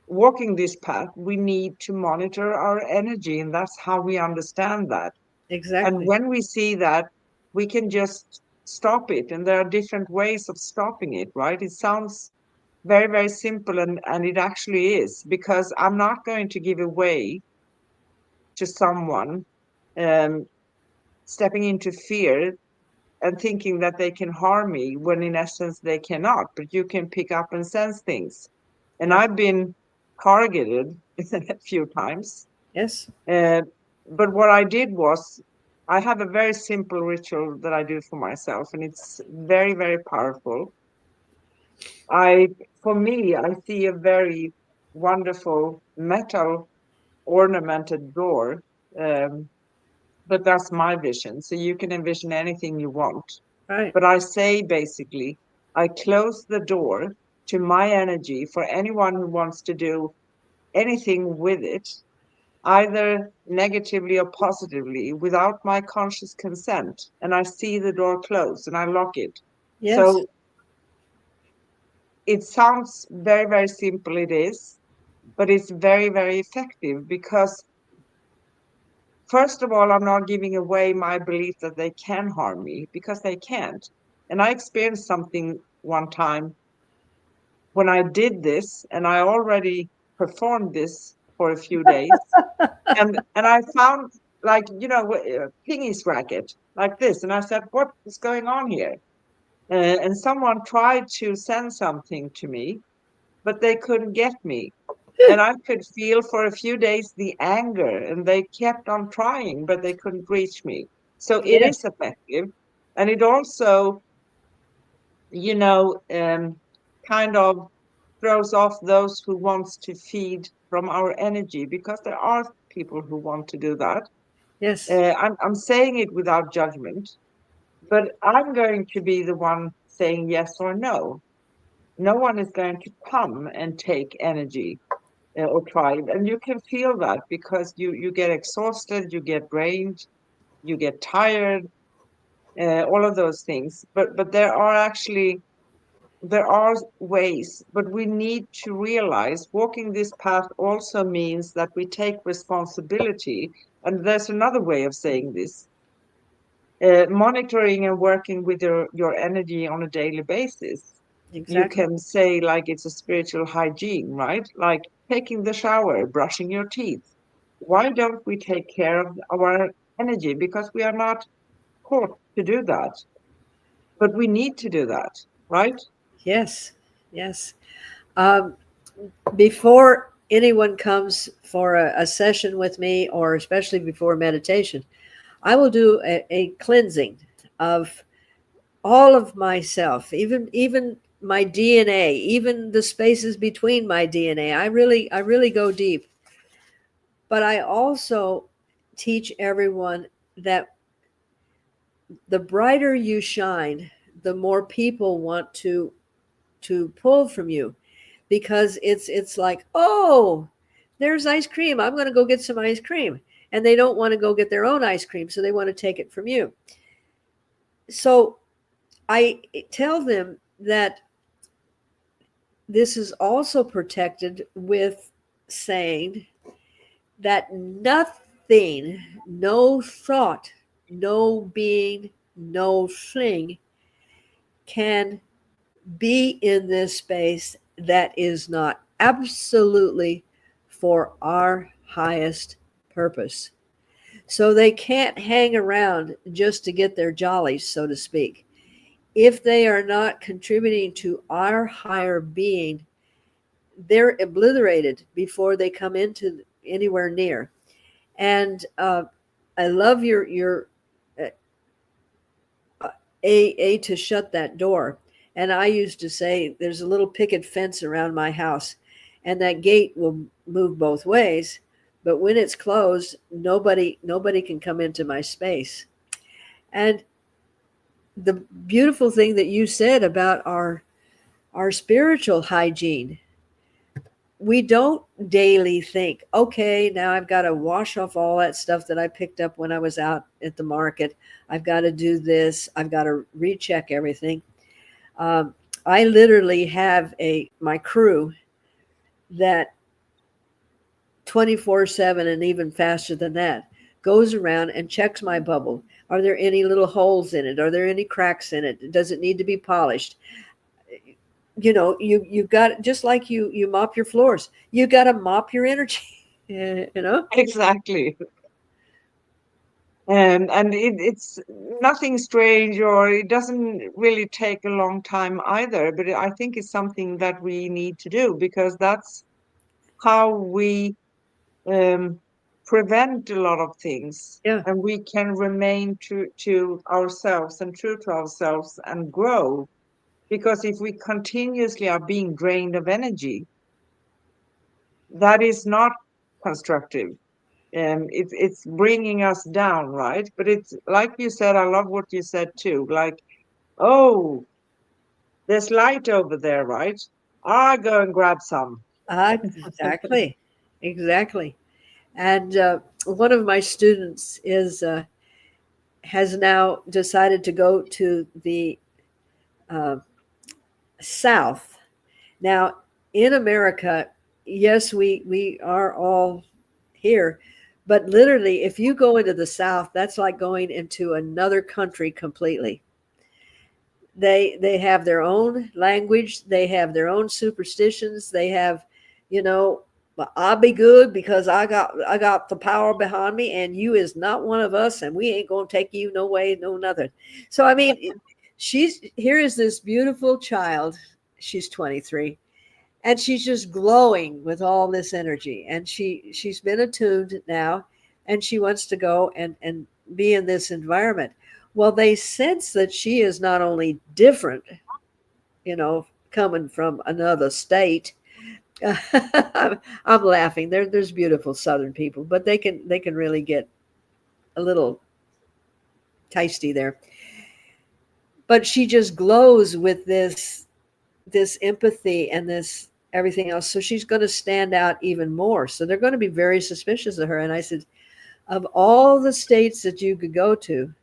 walking this path, we need to monitor our energy, and that's how we understand that. And Exactly. when we see that, we can just stop it. And there are different ways of stopping it, right? It sounds very, very simple, and it actually is, because I'm not going to give away to someone um, stepping into fear and thinking that they can harm me when in essence they cannot. But you can pick up and sense things. And Yeah. I've been targeted a few times. Yes. Uh, but what I did was, I have a very simple ritual that I do for myself, and it's very, very powerful. I, for me, I see a very wonderful metal ornamented door. Um, but that's my vision. So you can envision anything you want. Right. But I say basically, I close the door to my energy for anyone who wants to do anything with it, either negatively or positively, without my conscious consent. And I see the door close and I lock it. Yes. So it sounds very, very simple, it is, but it's very, very effective because, first of all, I'm not giving away my belief that they can harm me, because they can't. And I experienced something one time when I did this, and I already performed this for a few days. And I found, like, pingis racket like this. And I said, what is going on here? And someone tried to send something to me, but they couldn't get me. And I could feel for a few days the anger, and they kept on trying, but they couldn't reach me. So it is Yes. effective. And it also, you know, kind of throws off those who wants to feed from our energy, because there are people who want to do that. Yes. I'm saying it without judgment, but I'm going to be the one saying yes or no. No one is going to come and take energy or try. And you can feel that because you get exhausted, you get drained, you get tired, all of those things. But there are ways, but we need to realize walking this path also means that we take responsibility. And there's another way of saying this: monitoring and working with your energy on a daily basis. You Exactly. can say, like, it's a spiritual hygiene, right? Like taking the shower, brushing your teeth. Why don't we take care of our energy? Because we are not taught to do that, but we need to do that, right? Yes. Yes. Um, Before anyone comes for a session with me, or especially before meditation, I will do a cleansing of all of myself, even my DNA, even the spaces between my DNA. I really go deep. But I also teach everyone that the brighter you shine, the more people want to pull from you, because it's like, oh, there's ice cream, I'm going to go get some ice cream, and they don't want to go get their own ice cream, so they want to take it from you. So I tell them that this is also protected with saying that nothing, no thought, no being, no thing can be in this space that is not absolutely for our highest purpose. So they can't hang around just to get their jollies, so to speak. If they are not contributing to our higher being, they're obliterated before they come into anywhere near. And I love your uh, a to shut that door. And I used to say there's a little picket fence around my house, and that gate will move both ways. But when it's closed, nobody can come into my space. And the beautiful thing that you said about our Our spiritual hygiene, we don't daily think, okay, now I've got to wash off all that stuff that I picked up when I was out at the market. I've got to do this. I've got to recheck everything. Um, I literally have my crew that 24/7 and even faster than that goes around and checks my bubble. Are there any little holes in it? Are there any cracks in it? Does it need to be polished? You've got, just like you mop your floors, you got to mop your energy. you know Exactly. And it's nothing strange, or it doesn't really take a long time either. But I think it's something that we need to do, because that's how we um, prevent a lot of things, Yeah. and we can remain true to ourselves and true to ourselves and grow. Because if we continuously are being drained of energy, that is not constructive. It's bringing us down, right? But it's like you said, I love what you said too. Like, oh, there's light over there, right? I'll go and grab some. Exactly. Exactly. And one of my students is has now decided to go to the uh, South. Now, in America, yes, we are all here, but literally, if you go into the South, that's like going into another country completely. They have their own language, they have their own superstitions, they have, you know, "Well, I'll be good because I got the power behind me, and you is not one of us, and we ain't gonna take you no way, no nothing." So I mean, she's here is this beautiful child. She's 23, and she's just glowing with all this energy, and she's been attuned now, and she wants to go and be in this environment. Well, they sense that she is not only different, coming from another state. I'm laughing. There's beautiful Southern people, but they can really get a little tasty there. But she just glows with this empathy and this everything else. So she's going to stand out even more. So they're going to be very suspicious of her. And I said, of all the states that you could go to,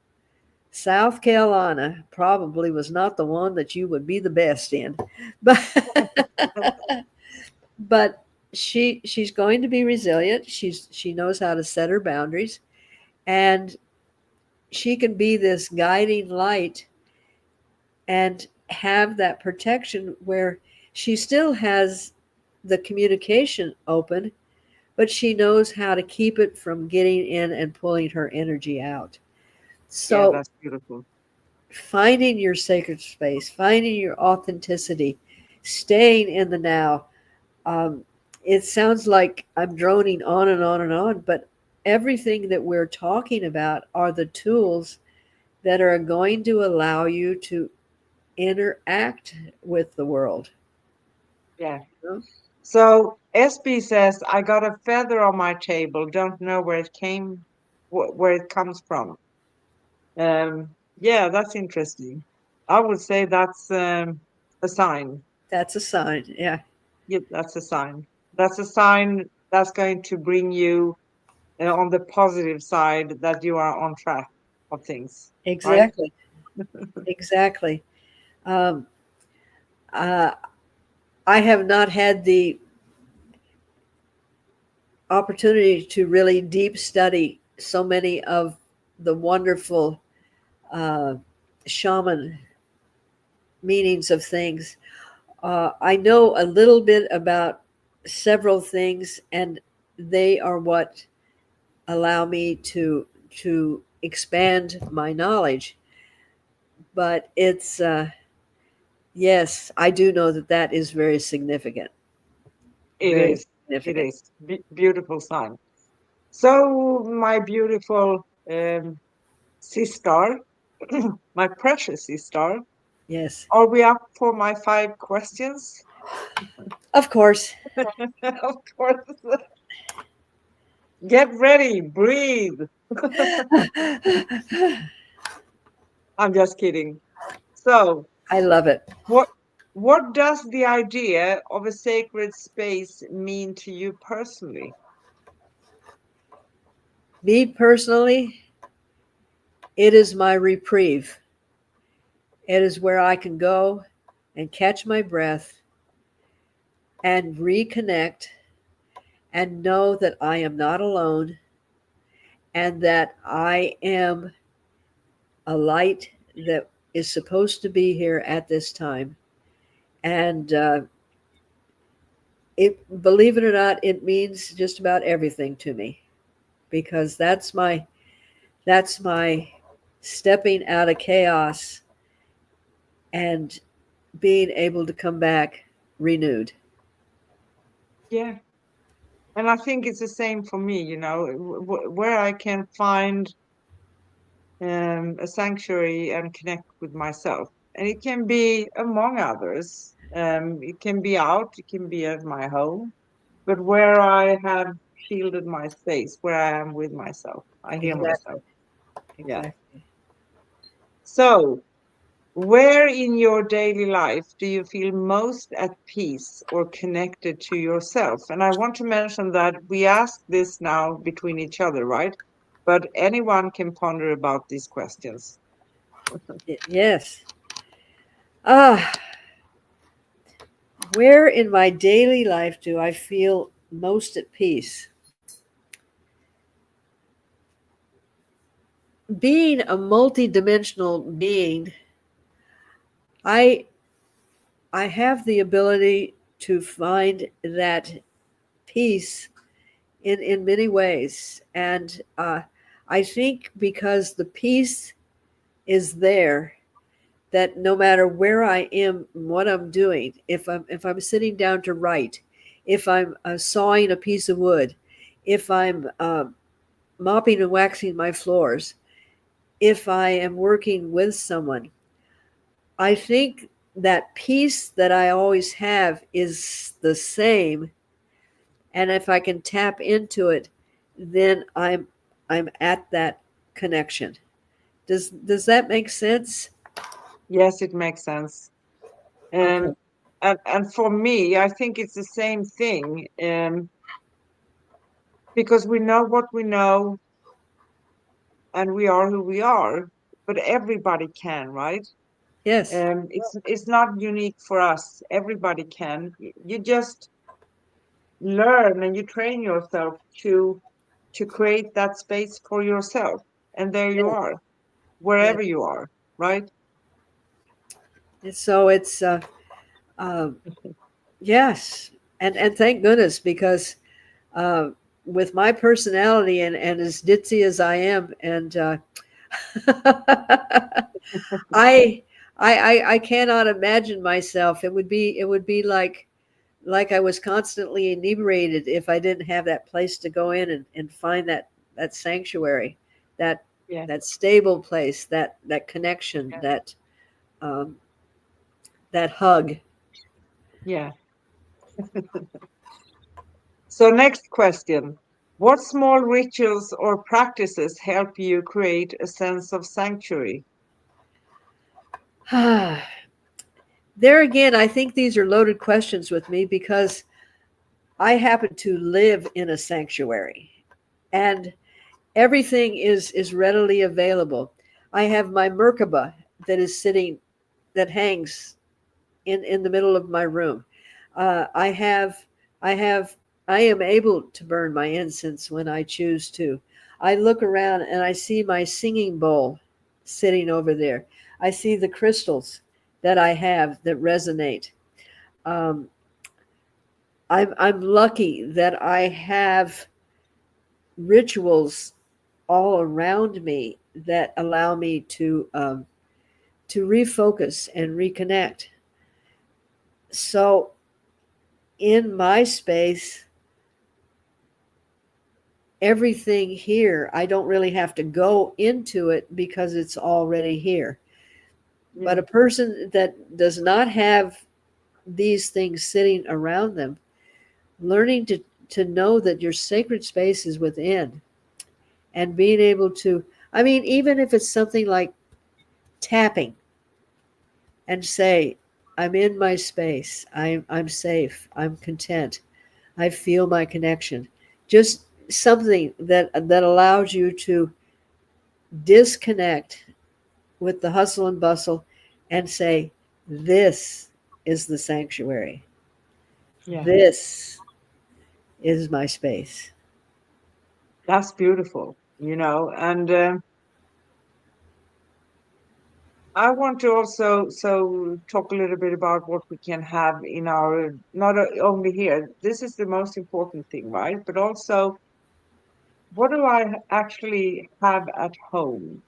South Carolina probably was not the one that you would be the best in. But but she's going to be resilient. She knows how to set her boundaries, and she can be this guiding light and have that protection where she still has the communication open, but she knows how to keep it from getting in and pulling her energy out. Yeah, So that's beautiful. finding your sacred space, finding your authenticity, staying in the now. Um, it sounds like I'm droning on and on and on, but everything that we're talking about are the tools that are going to allow you to interact with the world. Yeah. You know? So SB says, I got a feather on my table. Don't know where it where it comes from. Yeah, that's interesting. I would say that's a sign. That's a sign. Yeah, Yeah, that's a sign. That's a sign that's going to bring you on the positive side, that you are on track of things, right? exactly. Exactly. Um, uh, I have not had the opportunity to really deep study so many of the wonderful uh, shaman meanings of things. I know a little bit about several things, and they are what allow me to expand my knowledge. But it's yes, I do know that that is very significant. It Very is. It significant. is. Beautiful sign. So, my beautiful sister, my precious sister, Yes, are we up for my 5 questions? of course. Of course. Get ready, breathe. I'm just kidding. So, I love it. what What does the idea of a sacred space mean to you personally? Me personally, it is my reprieve. It is where I can go and catch my breath and reconnect and know that I am not alone and that I am a light that is supposed to be here at this time. And it, believe it or not, it means just about everything to me because that's my stepping out of chaos and being able to come back renewed. Yeah. And I think it's the same for me, where I can find a sanctuary and connect with myself. And it can be among others. It can be out, it can be at my home, but where I have shielded my space, where I am with myself, I hear Exactly. myself. Yeah. Exactly. So, where in your daily life do you feel most at peace or connected to yourself? And I want to mention that we ask this now between each other, right? But anyone can ponder about these questions. Yes. Ah, where in my daily life do I feel most at peace? Being a multidimensional being, I I have the ability to find that peace in many ways, and I think because the peace is there, that no matter where I am, what I'm doing, if I'm sitting down to write, if I'm sawing a piece of wood, if I'm mopping and waxing my floors, if I am working with someone, I think that peace that I always have is the same. And if I can tap into it, then I'm at that connection. Does that make sense? Yes, it makes sense. Okay. Um, and for me, I think it's the same thing, because we know what we know and we are who we are, but everybody can, right? Yes. It's not unique for us. Everybody can. You just learn and you train yourself to create that space for yourself, and there you Yeah. are, Yeah. wherever you are, right? And so it's uh, yes, and thank goodness because uh, with my personality and as ditzy as I am, and I, I cannot imagine myself. It would be like I was constantly inebriated if I didn't have that place to go in and find that sanctuary, that Yeah, that stable place, that connection, yeah, um, that hug. yeah. So next question. What small rituals or practices help you create a sense of sanctuary? There again, I think these are loaded questions with me because I happen to live in a sanctuary and everything is readily available. I have my Merkaba that is sitting, that hangs in the middle of my room. I have, I have, I am able to burn my incense when I choose to. I look around and I see my singing bowl sitting over there. I see the crystals that I have that resonate. Um, I'm lucky that I have rituals all around me that allow me to refocus and reconnect. So in my space, everything here, I don't really have to go into it because it's already here. But Yeah, a person that does not have these things sitting around them, learning to know that your sacred space is within and being able to, I mean, even if it's something like tapping and say, I'm in my space. I'm safe. I'm content. I feel my connection. Just something that allows you to disconnect with the hustle and bustle and say, this is the sanctuary. Yeah, This is my space. that's beautiful, you know. And I want to also talk a little bit about what we can have in our, not only here. This is the most important thing, right? But also, what do I actually have at home,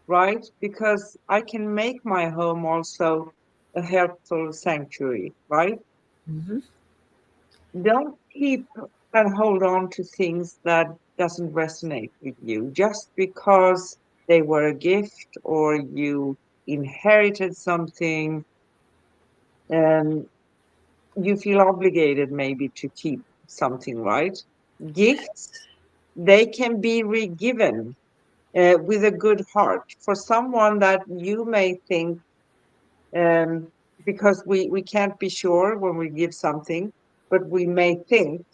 right? Because I can make my home also a helpful sanctuary, right? Mm-hmm. Don't keep and hold on to things that doesn't resonate with you just because they were a gift or you inherited something and you feel obligated maybe to keep something, right? Gifts, they can be re-given with a good heart for someone that you may think, um, because we can't be sure when we give something, but we may think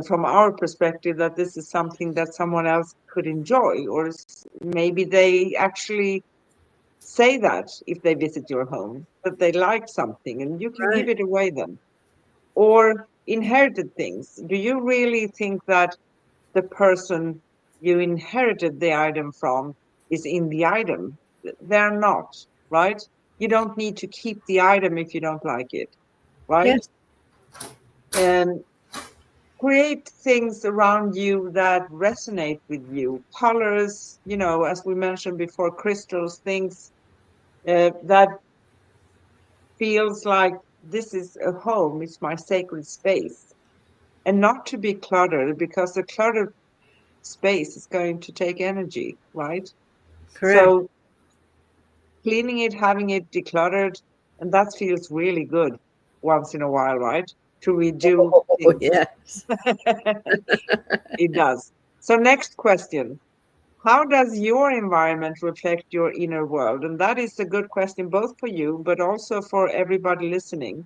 from our perspective that this is something that someone else could enjoy, or maybe they actually say that if they visit your home, that they like something and you can give Right. it away then. Or inherited things. Do you really think that the person you inherited the item from is in the item? They're not, right? You don't need to keep the item if you don't like it, right? Yes. And create things around you that resonate with you. Colors, you know, as we mentioned before, crystals, things that feels like this is a home, it's my sacred space. And not to be cluttered because the cluttered space is going to take energy, right? Correct. So cleaning it, having it decluttered, and that feels really good once in a while, right? To redo Oh, things. yes. It does. So next question. How does your environment reflect your inner world? And that is a good question both for you, but also for everybody listening.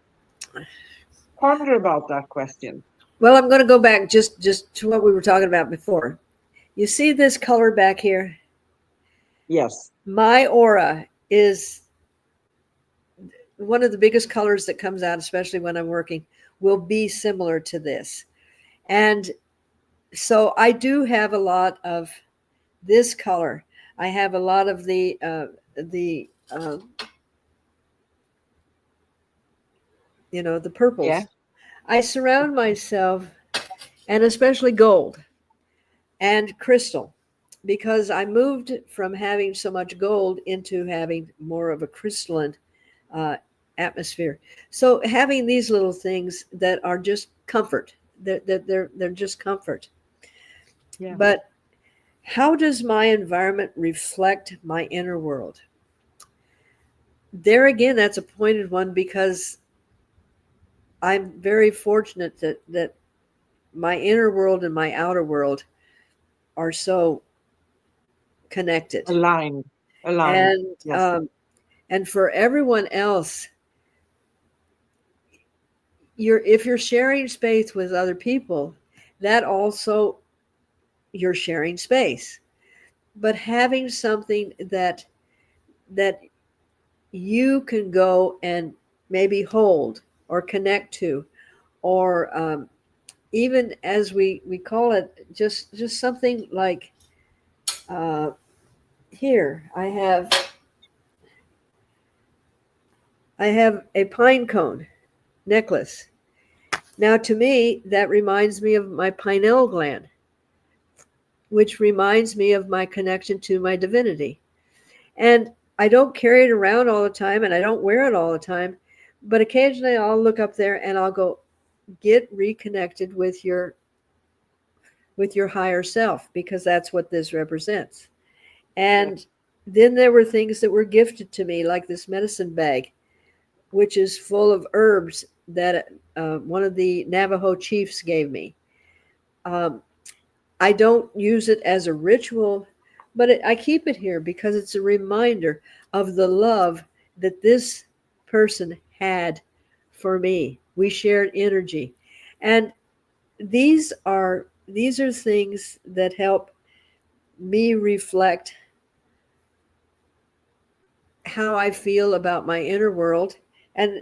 Ponder about that question. Well, I'm going to go back just to what we were talking about before. You see this color back here? Yes. My aura is one of the biggest colors that comes out, especially when I'm working, will be similar to this. And so I do have a lot of this color. I have a lot of the the Yeah. purples. I surround myself, and especially gold and crystal, because I moved from having so much gold into having more of a crystalline uh, atmosphere. So having these little things that are just comfort, they're just comfort. Yeah. But how does my environment reflect my inner world? There again, that's a pointed one because I'm very fortunate that my inner world and my outer world are so connected. Aligned. Aligned. And Yes. and for everyone else, if you're sharing space with other people, that also you're sharing space. But having something that you can go and maybe hold or connect to, or even as we call it, just something like uh, here I have a pine cone necklace. Now, to me, that reminds me of my pineal gland, which reminds me of my connection to my divinity. And I don't carry it around all the time and I don't wear it all the time, but occasionally I'll look up there and I'll go, get reconnected with your higher self, because that's what this represents. Yeah. And then there were things that were gifted to me, like this medicine bag, which is full of herbs that one of the Navajo chiefs gave me. Um, I don't use it as a ritual, but I keep it here because it's a reminder of the love that this person had for me. We shared energy. And these are things that help me reflect how I feel about my inner world, and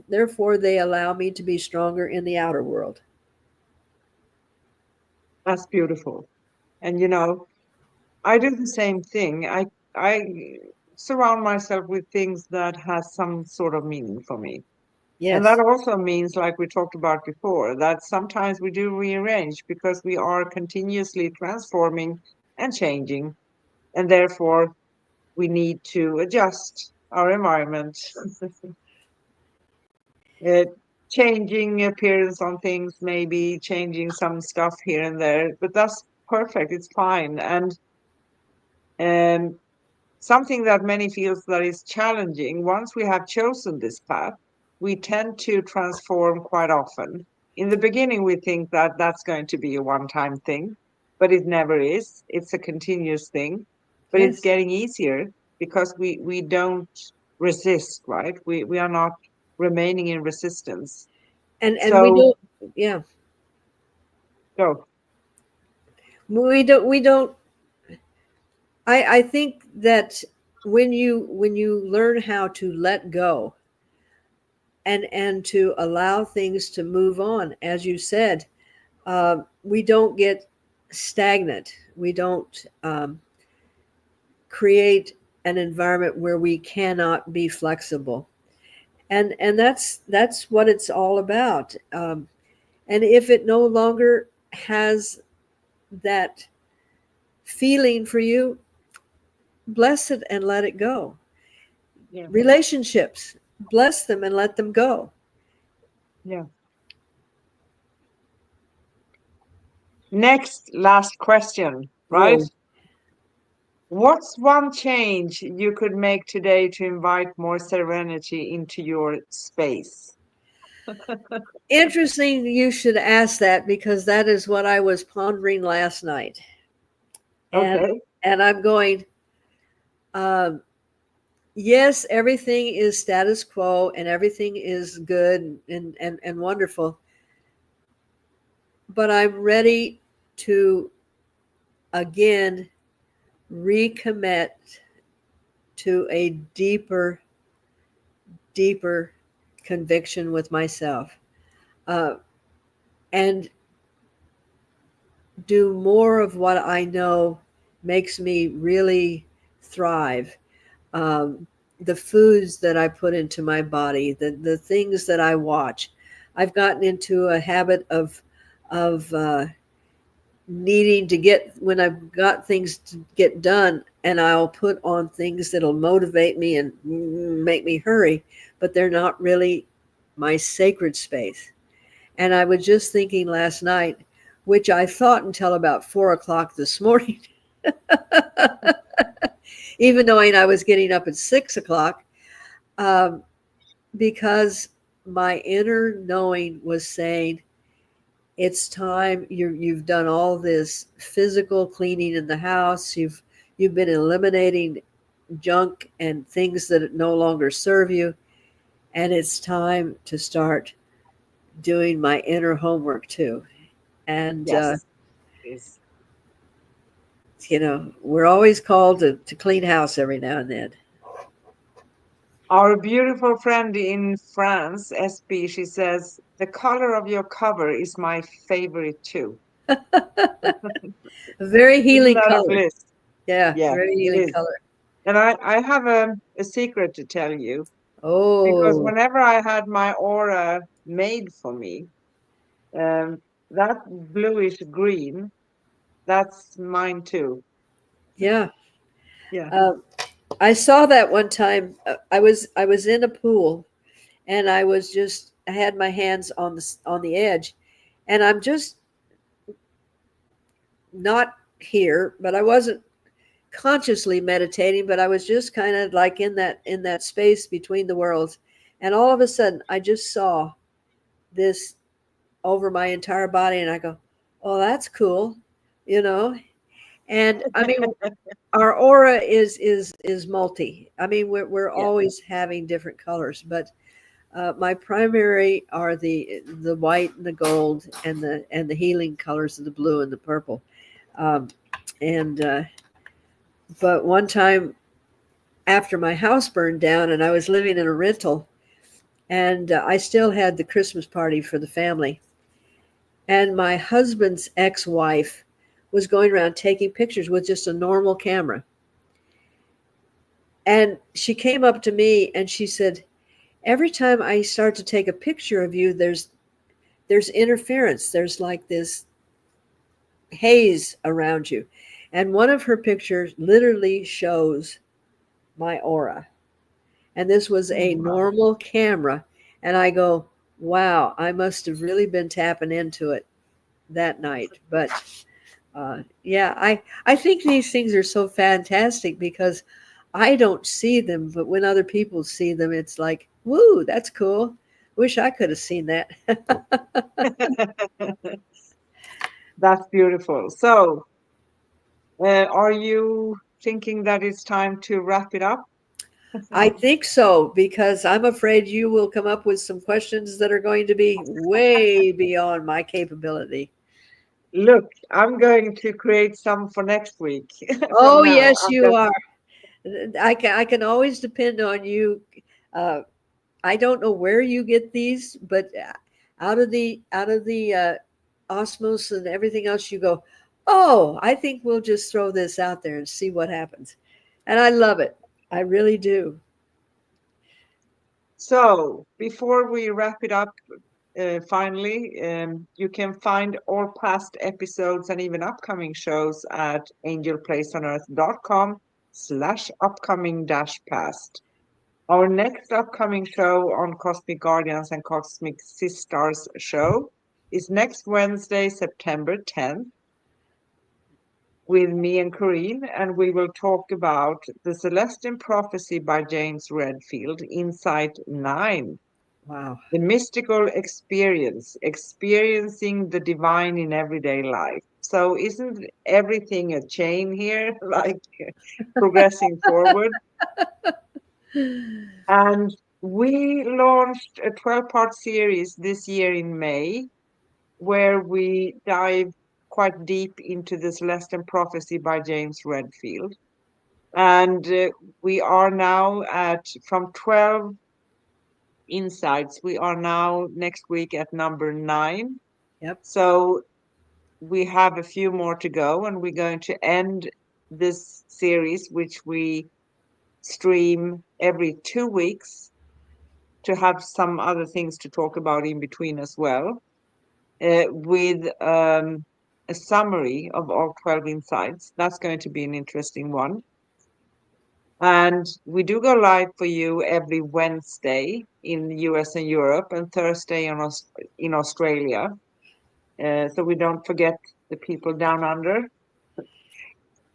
therefore they allow me to be stronger in the outer world. That's beautiful. And I do the same thing. I surround myself with things that has some sort of meaning for me. And that Yes. also means, like we talked about before, that sometimes we do rearrange because we are continuously transforming and changing, and therefore we need to adjust our environment, uh, changing appearance on things, maybe changing some stuff here and there. But that's perfect. It's fine. And something that many feels that is challenging, once we have chosen this path, we tend to transform quite often. In the beginning, we think that that's going to be a one-time thing, but it never is. It's a continuous thing, but it's Yes. getting easier because we don't resist, right? We are not remaining in resistance. And we So don't, yeah, go. we don't I think that when you learn how to let go and to allow things to move on, as you said, we don't get stagnant. We don't create an environment where we cannot be flexible, and that's what it's all about. And if it no longer has that feeling for you, bless it and let it go. Yeah, Relationships, bless them and let them go. yeah. Next, last question, right? Oh, What's one change you could make today to invite more serenity into your space? interesting you should ask that, because that is what I was pondering last night. And Okay. and I'm going, um, yes, everything is status quo and everything is good and wonderful, but I'm ready to again recommit to a deeper conviction with myself, uh, and do more of what I know makes me really thrive. Um, the foods that I put into my body, the things that I watch. I've gotten into a habit of needing to get, when I've got things to get done, and I'll put on things that'll motivate me and make me hurry, but they're not really my sacred space. And I was just thinking last night, which I thought until about 4 o'clock this morning, even knowing I was getting up at 6 o'clock, um, because my inner knowing was saying, it's time. You've done all this physical cleaning in the house. You've been eliminating junk and things that no longer serve you, and it's time to start doing my inner homework too. And Yes. Yes. we're always called to clean house every now and then. Our beautiful friend in France, SB, she says, the color of your cover is my favorite too. A very Isn't healing that a color. bliss? Yeah, Yeah, very it healing is. color. And I have a secret to tell you because Oh, whenever I had my aura made for me, that bluish green, that's mine too. yeah. Yeah. Um, I saw that one time. I was in a pool, and I had my hands on the edge, and I'm just not here, but I wasn't consciously meditating, but I was just kind of like in that space between the worlds, and all of a sudden I just saw this over my entire body, and I go, "Oh, that's cool," you know. And I mean, our aura is multi. I mean, we're Yeah. always having different colors, but My primary are the white and the gold and the healing colors of the blue and the purple. Um, and but one time after my house burned down and I was living in a rental, and I still had the Christmas party for the family. And my husband's ex-wife was going around taking pictures with just a normal camera. And she came up to me and she said, "Every time I start to take a picture of you, there's interference. There's like this haze around you." And one of her pictures literally shows my aura. And this was a Wow. normal camera. And I go, wow, I must have really been tapping into it that night. But yeah, I think these things are so fantastic because I don't see them, but when other people see them, it's like, woo, that's cool. Wish I could have seen that. That's beautiful. So, are you thinking that it's time to wrap it up? I think so because I'm afraid you will come up with some questions that are going to be way beyond my capability. Look, I'm going to create some for next week from Oh, now. yes, I've you got are. I can always depend on you. Uh, I don't know where you get these, but out of the osmosis and everything else, you go, oh, I think we'll just throw this out there and see what happens. And I love it. I really do. So, before we wrap it up, finally, you can find all past episodes and even upcoming shows at angelplaceonearth.com/upcoming dash past. Our next upcoming show on Cosmic Guardians and Cosmic Sis-Stars show is next Wednesday, September 10th, with me and Corinne, and we will talk about The Celestine Prophecy by James Redfield, Insight 9. Wow. The mystical experience, experiencing the divine in everyday life. So, isn't everything a chain here, like progressing forward? And we launched a 12-part series this year in May, where we dive quite deep into the Celestial Prophecy by James Redfield. And we are now at, from 12 insights, we are now next week at number 9. Yep. So we have a few more to go, and we're going to end this series, which we stream every 2 weeks, to have some other things to talk about in between as well, with a summary of all 12 insights. That's going to be an interesting one. And we do go live for you every Wednesday in the US and Europe, and Thursday in Australia. So we don't forget the people down under.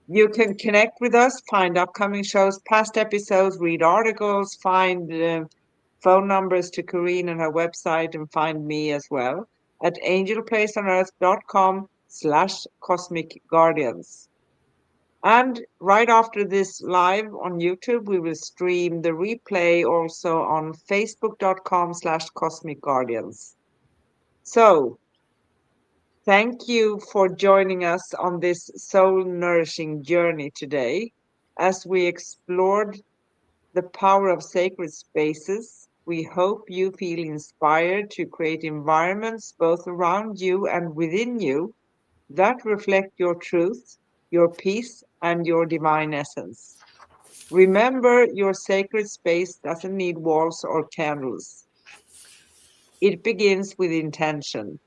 You can connect with us, find upcoming shows, past episodes, read articles, find phone numbers to Corrine and her website, and find me as well at angelplaceonearth.com/cosmic guardians. And right after this live on YouTube, we will stream the replay also on facebook.com/cosmic guardians. So thank you for joining us on this soul nourishing journey today as we explored the power of sacred spaces. We hope you feel inspired to create environments both around you and within you that reflect your truth, your peace, and your divine essence. Remember, your sacred space doesn't need walls or candles. It begins with intention.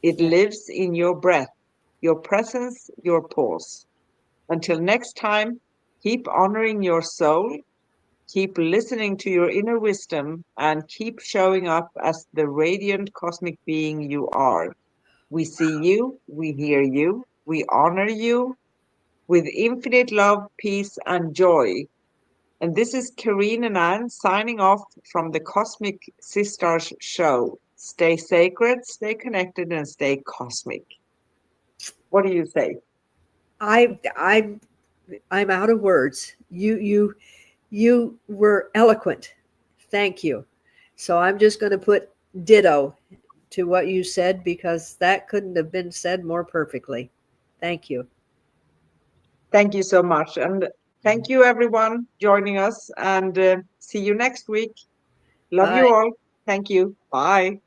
It Yeah. lives in your breath, your presence, your pause. Until next time, keep honoring your soul, keep listening to your inner wisdom, and keep showing up as the radiant cosmic being you are. We see you, we hear you, we honor you with infinite love, peace, and joy. And this is Karine and Anne signing off from the Cosmic Sisters show. Stay sacred, stay connected, and stay cosmic. What do you say? I'm out of words. You were eloquent. Thank you. So I'm just going to put ditto to what you said because that couldn't have been said more perfectly. Thank you. Thank you so much. And thank you, everyone, joining us. And see you next week. Love you Bye. all. Thank you. Bye.